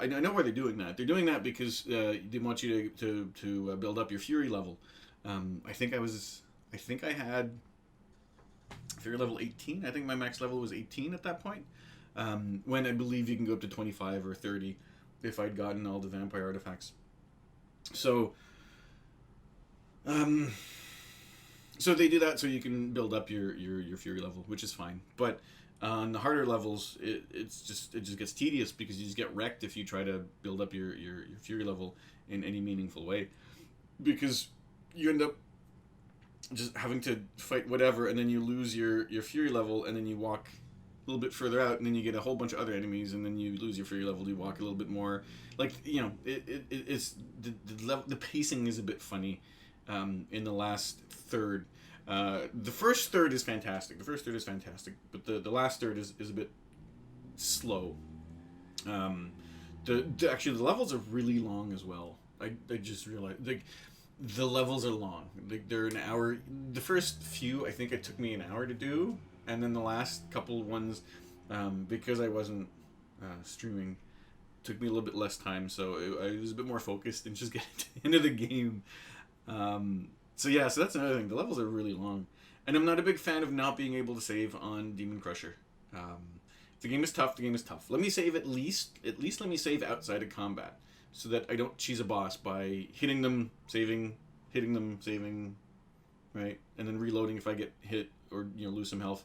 know why they're doing that. They're doing that because they want you to build up your fury level. I think I had fury level 18. I think my max level was 18 at that point. When I believe you can go up to 25 or 30 if I'd gotten all the vampire artifacts. So they do that so you can build up your fury level, which is fine. But on the harder levels, it just gets tedious, because you just get wrecked if you try to build up your fury level in any meaningful way, because you end up just having to fight whatever, and then you lose your fury level, and then you walk a little bit further out, and then you get a whole bunch of other enemies, and then you lose your fury level. You walk a little bit more, like, you know, it's the pacing is a bit funny in the last third. The first third is fantastic. But the last third is a bit slow. Actually, the levels are really long as well. I just realized, like, the levels are long. Like, they're an hour. The first few, I think it took me an hour to do, and then the last couple ones, because I wasn't streaming, took me a little bit less time, so I was a bit more focused and just getting to the end of the game. So that's another thing. The levels are really long, and I'm not a big fan of not being able to save on Demon Crusher. If the game is tough, the game is tough. Let me save at least let me save outside of combat, so that I don't cheese a boss by hitting them, saving, right, and then reloading if I get hit or lose some health.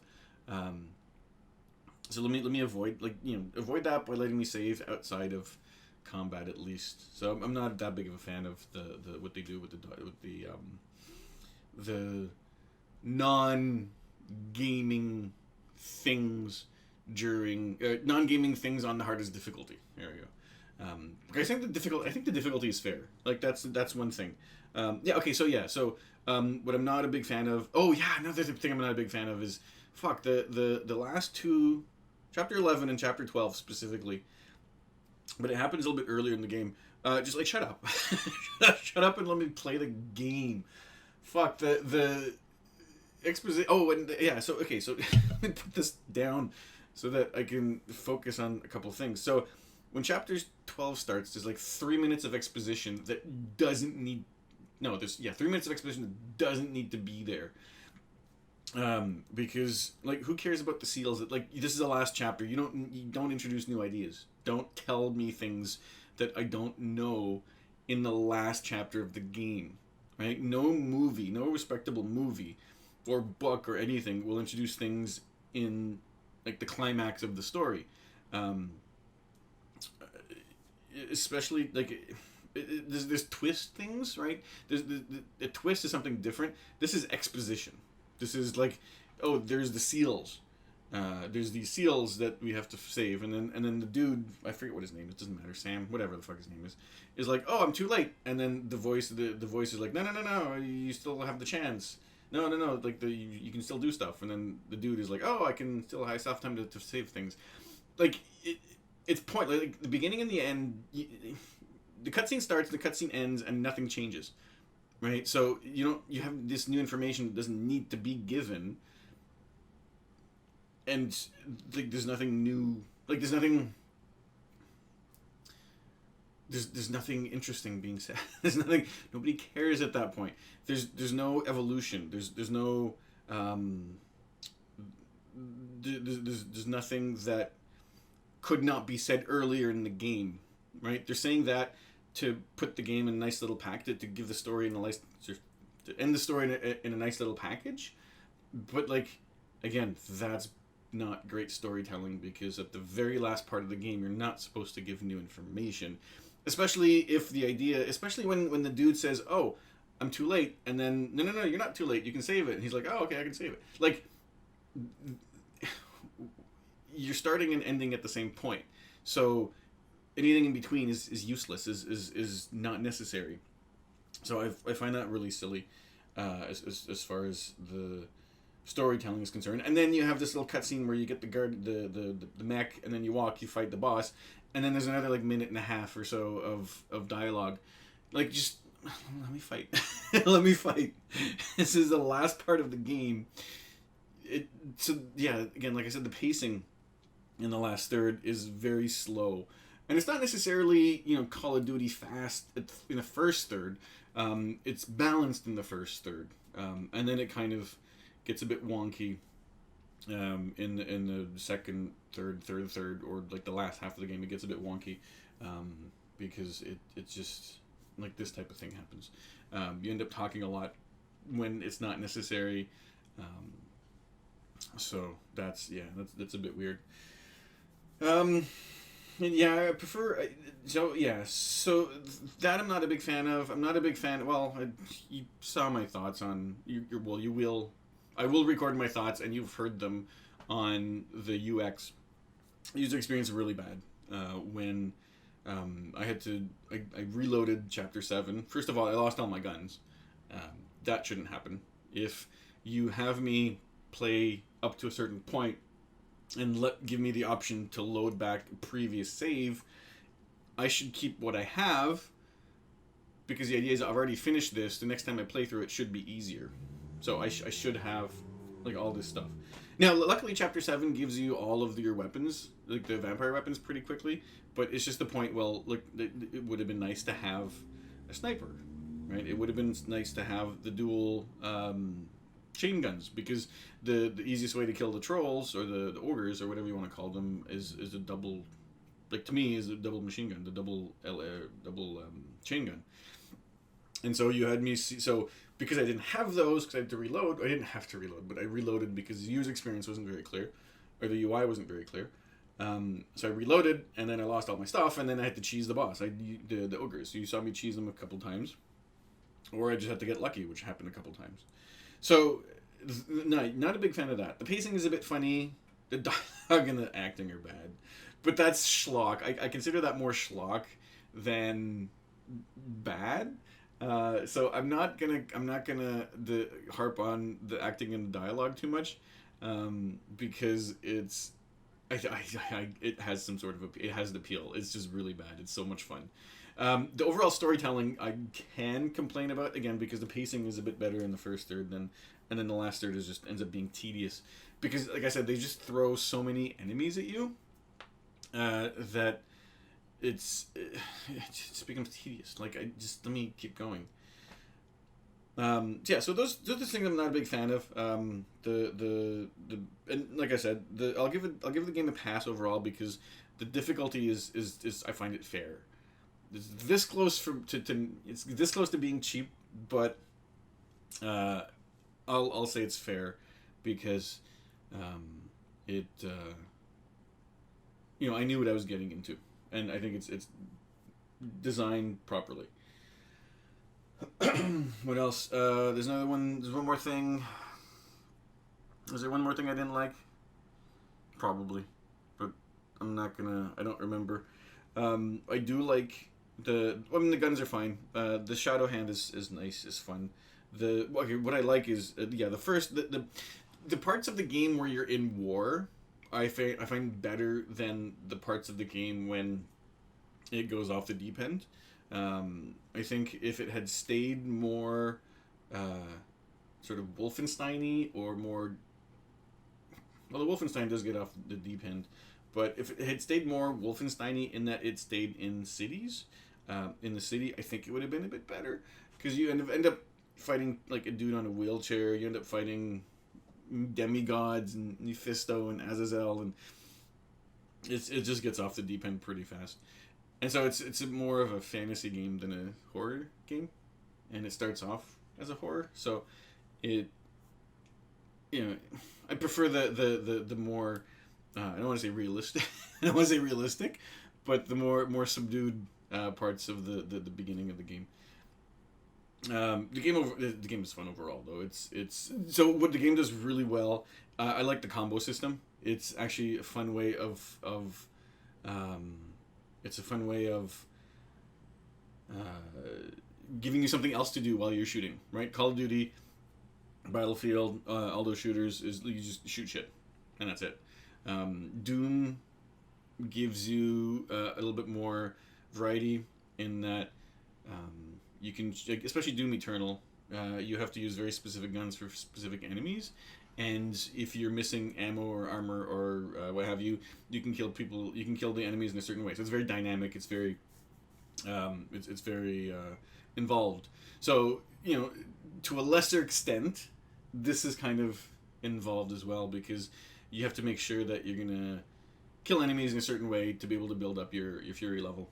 So let me avoid that by letting me save outside of combat at least. So I'm not that big of a fan of the what they do with the non-gaming things during non-gaming things on the hardest difficulty. There we go. I think the difficulty is fair. Like that's one thing. So what I'm not a big fan of. Oh yeah, another thing I'm not a big fan of is the last two, chapter 11 and chapter 12 specifically. But it happens a little bit earlier in the game. Just like shut up, shut up and let me play the game. The exposition. Oh, and so let me put this down so that I can focus on a couple of things. So when chapter 12 starts, there's like 3 minutes of exposition that doesn't need. No, there's 3 minutes of exposition that doesn't need to be there. Because like who cares about the seals? Like this is the last chapter. You don't introduce new ideas. Don't tell me things that I don't know in the last chapter of the game. Right? No respectable movie or book or anything will introduce things in like the climax of the story. Especially like there's twist things, right? A twist is something different. This is exposition. This is like, oh, there's the seals. There's these seals that we have to save, and then the dude, I forget what his name is, doesn't matter, Sam, whatever the fuck his name is like, oh, I'm too late, and then the voice is like, no, you still have the chance. No, like you can still do stuff, and then the dude is like, oh, I still have time to save things. Like it's pointless. Like the beginning and the end, the cutscene starts, the cutscene ends, and nothing changes. Right, so you have this new information that doesn't need to be given, and like there's nothing new. Like there's nothing interesting being said. There's nothing. Nobody cares at that point. There's no evolution. There's no there's nothing that could not be said earlier in the game. Right, they're saying that to put the game in a nice little package, to give the story to end the story in a nice little package. But like, again, that's not great storytelling, because at the very last part of the game, you're not supposed to give new information, especially when the dude says, oh, I'm too late, and then no, you're not too late, you can save it, and he's like, oh, okay, I can save it. Like, you're starting and ending at the same point, so anything in between is useless, is not necessary. So I find that really silly, as far as the storytelling is concerned. And then you have this little cutscene where you get the mech, and then you fight the boss, and then there's another like minute and a half or so of dialogue. Like, just let me fight. Let me fight. This is the last part of the game. Again, like I said, the pacing in the last third is very slow. And it's not necessarily, Call of Duty fast in the first third. It's balanced in the first third. And then it kind of gets a bit wonky in the second, third, or like the last half of the game. It gets a bit wonky because it's just like this type of thing happens. You end up talking a lot when it's not necessary. So that's a bit weird. Yeah, I prefer. So that I'm not a big fan of. I'm not a big fan. Well, you saw my thoughts on. You will. I will record my thoughts, and you've heard them on the UX. User experience really bad. When I reloaded Chapter 7. First of all, I lost all my guns. That shouldn't happen. If you have me play up to a certain point and give me the option to load back a previous save, I should keep what I have, because the idea is I've already finished this. The next time I play through it should be easier. So I should have like all this stuff. Now, luckily, Chapter 7 gives you all of your weapons, like the vampire weapons, pretty quickly. But it's just the point, well, look, it would have been nice to have a sniper, right? It would have been nice to have the dual chain guns, because the easiest way to kill the trolls, or the ogres, or whatever you want to call them, is a double, like, to me, is a double machine gun, the double chain gun. And so you had me see, so because I didn't have those, because I had to reload, I didn't have to reload, but I reloaded because the user experience wasn't very clear, or the UI wasn't very clear. So I reloaded, and then I lost all my stuff, and then I had to cheese the boss, the ogres. So you saw me cheese them a couple times, or I just had to get lucky, which happened a couple times. So, no, not a big fan of that. The pacing is a bit funny, the dialogue and the acting are bad, but that's schlock. I consider that more schlock than bad. So I'm not gonna harp on the acting and the dialogue too much, because it has some sort of it has an appeal. It's just really bad. It's so much fun. The overall storytelling I can complain about, again, because the pacing is a bit better in the first third and then the last third just ends up being tedious, because, like I said, they just throw so many enemies at you that it just becomes tedious. Like, let me keep going. So those are the things I'm not a big fan of. And like I said, I'll give the game a pass overall, because the difficulty is I find it fair. It's this close it's this close to being cheap, but I'll say it's fair, because I knew what I was getting into, and I think it's designed properly. What else? There's another one. There's one more thing. Was there one more thing I didn't like? Probably, but I don't remember. I do like the guns are fine. The shadow hand is nice, is fun. What I like is the parts of the game where you're in war, I find better than the parts of the game when it goes off the deep end. I think if it had stayed more sort of Wolfenstein-y, or more... Well, the Wolfenstein does get off the deep end, but if it had stayed more Wolfenstein-y in that it stayed in cities, in the city, I think it would have been a bit better, because you end up fighting like a dude on a wheelchair, you end up fighting demigods and Mephisto and Azazel, and it just gets off the deep end pretty fast. And so it's more of a fantasy game than a horror game, and it starts off as a horror. So I prefer the more I don't want to say realistic. I don't want to say realistic, but the more subdued parts of the beginning of the game. The game is fun overall, though. It's so what the game does really well. I like the combo system. It's actually a fun way of giving you something else to do while you're shooting, right? Call of Duty, Battlefield, all those shooters, is you just shoot shit, and that's it. Doom gives you a little bit more variety in that you can, especially Doom Eternal, you have to use very specific guns for specific enemies. And if you're missing ammo or armor or what have you, you can kill people. You can kill the enemies in a certain way. So it's very dynamic. It's very, it's very involved. So to a lesser extent, this is kind of involved as well, because you have to make sure that you're gonna kill enemies in a certain way to be able to build up your fury level.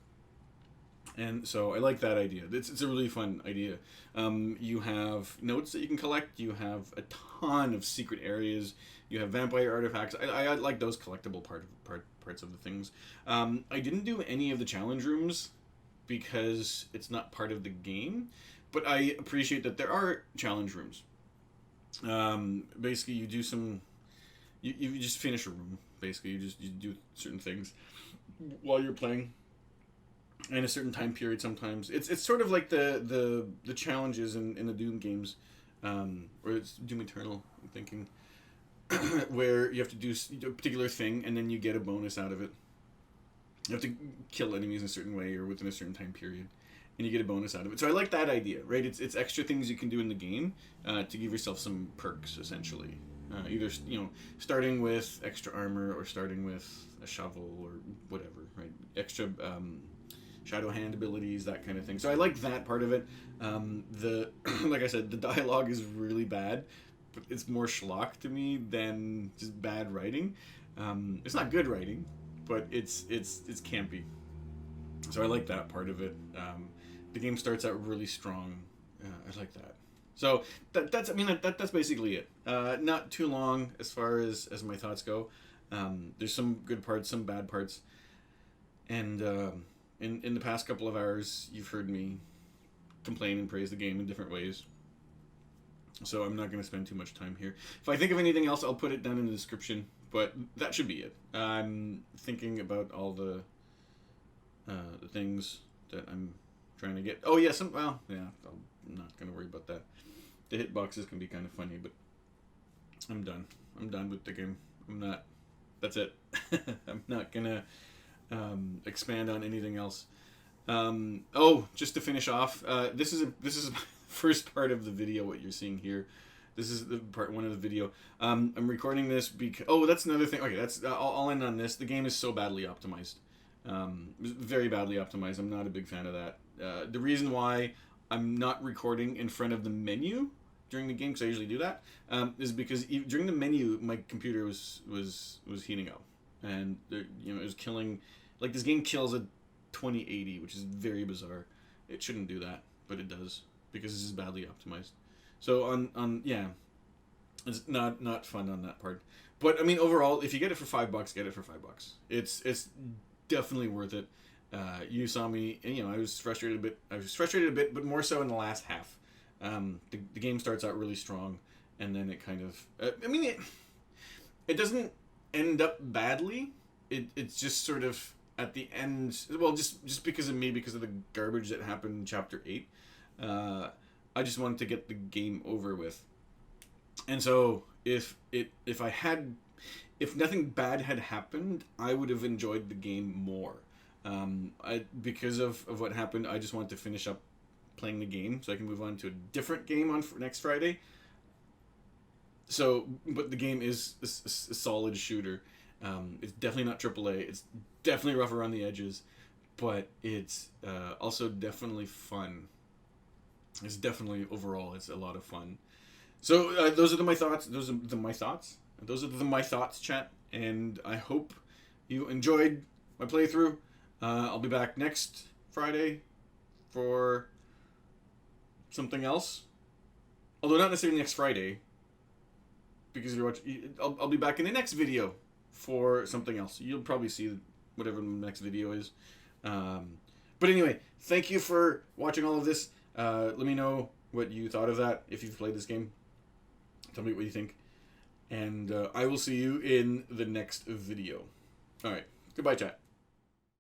And so I like that idea. It's a really fun idea. You have notes that you can collect. You have a ton of secret areas. You have vampire artifacts. I like those collectible parts of the things. I didn't do any of the challenge rooms because it's not part of the game, but I appreciate that there are challenge rooms. Basically, you do some... You just finish a room. Basically, you do certain things while you're playing. In a certain time period, sometimes it's sort of like the challenges in the Doom games, or it's Doom Eternal, I'm thinking, where you have to do a particular thing and then you get a bonus out of it. You have to kill enemies in a certain way or within a certain time period, and you get a bonus out of it. So I like that idea, right? It's extra things you can do in the game to give yourself some perks, essentially. Either, starting with extra armor or starting with a shovel or whatever, right? Extra shadow hand abilities, that kind of thing. So I like that part of it. The like I said, the dialogue is really bad, but it's more schlock to me than just bad writing. It's not good writing, but it's campy. So I like that part of it. The game starts out really strong. I like that. So that's basically it. Not too long as far as my thoughts go. There's some good parts, some bad parts, and in the past couple of hours, you've heard me complain and praise the game in different ways. So I'm not going to spend too much time here. If I think of anything else, I'll put it down in the description. But that should be it. I'm thinking about all the things that I'm trying to get. Oh yeah, I'm not going to worry about that. The hitboxes can be kind of funny, but I'm done. I'm done with the game. That's it. I'm not gonna expand on anything else. Just to finish off, this is the first part of the video. What you're seeing here, this is the part one of the video. I'm recording this because that's another thing. Okay, that's I'll end on this. The game is so badly optimized, very badly optimized. I'm not a big fan of that. The reason why I'm not recording in front of the menu during the game, because I usually do that, is because during the menu my computer was heating up, and it was killing. Like, this game kills at 2080, which is very bizarre. It shouldn't do that, but it does because this is badly optimized. So on it's not fun on that part. But I mean, overall, if you get it for $5, get it for $5. It's definitely worth it. You saw me, and I was frustrated a bit, but more so in the last half. The game starts out really strong, and then it kind of it doesn't end up badly. It's just sort of at the end, well, just because of the garbage that happened in chapter 8. I just wanted to get the game over with, and so if nothing bad had happened, I would have enjoyed the game more. Because of what happened, I just wanted to finish up playing the game so I can move on to a different game on next Friday. So, but the game is a solid shooter. It's definitely not AAA. It's definitely rough around the edges, but it's also definitely fun. It's definitely, overall, it's a lot of fun. So those are my thoughts. Those are my thoughts, chat. And I hope you enjoyed my playthrough. I'll be back next Friday for something else. Although not necessarily next Friday, because you're watching. I'll be back in the next video for something else. You'll probably see whatever the next video is. But anyway, thank you for watching all of this. Let me know what you thought of that if you've played this game. Tell me what you think. And I will see you in the next video. Alright, goodbye, chat.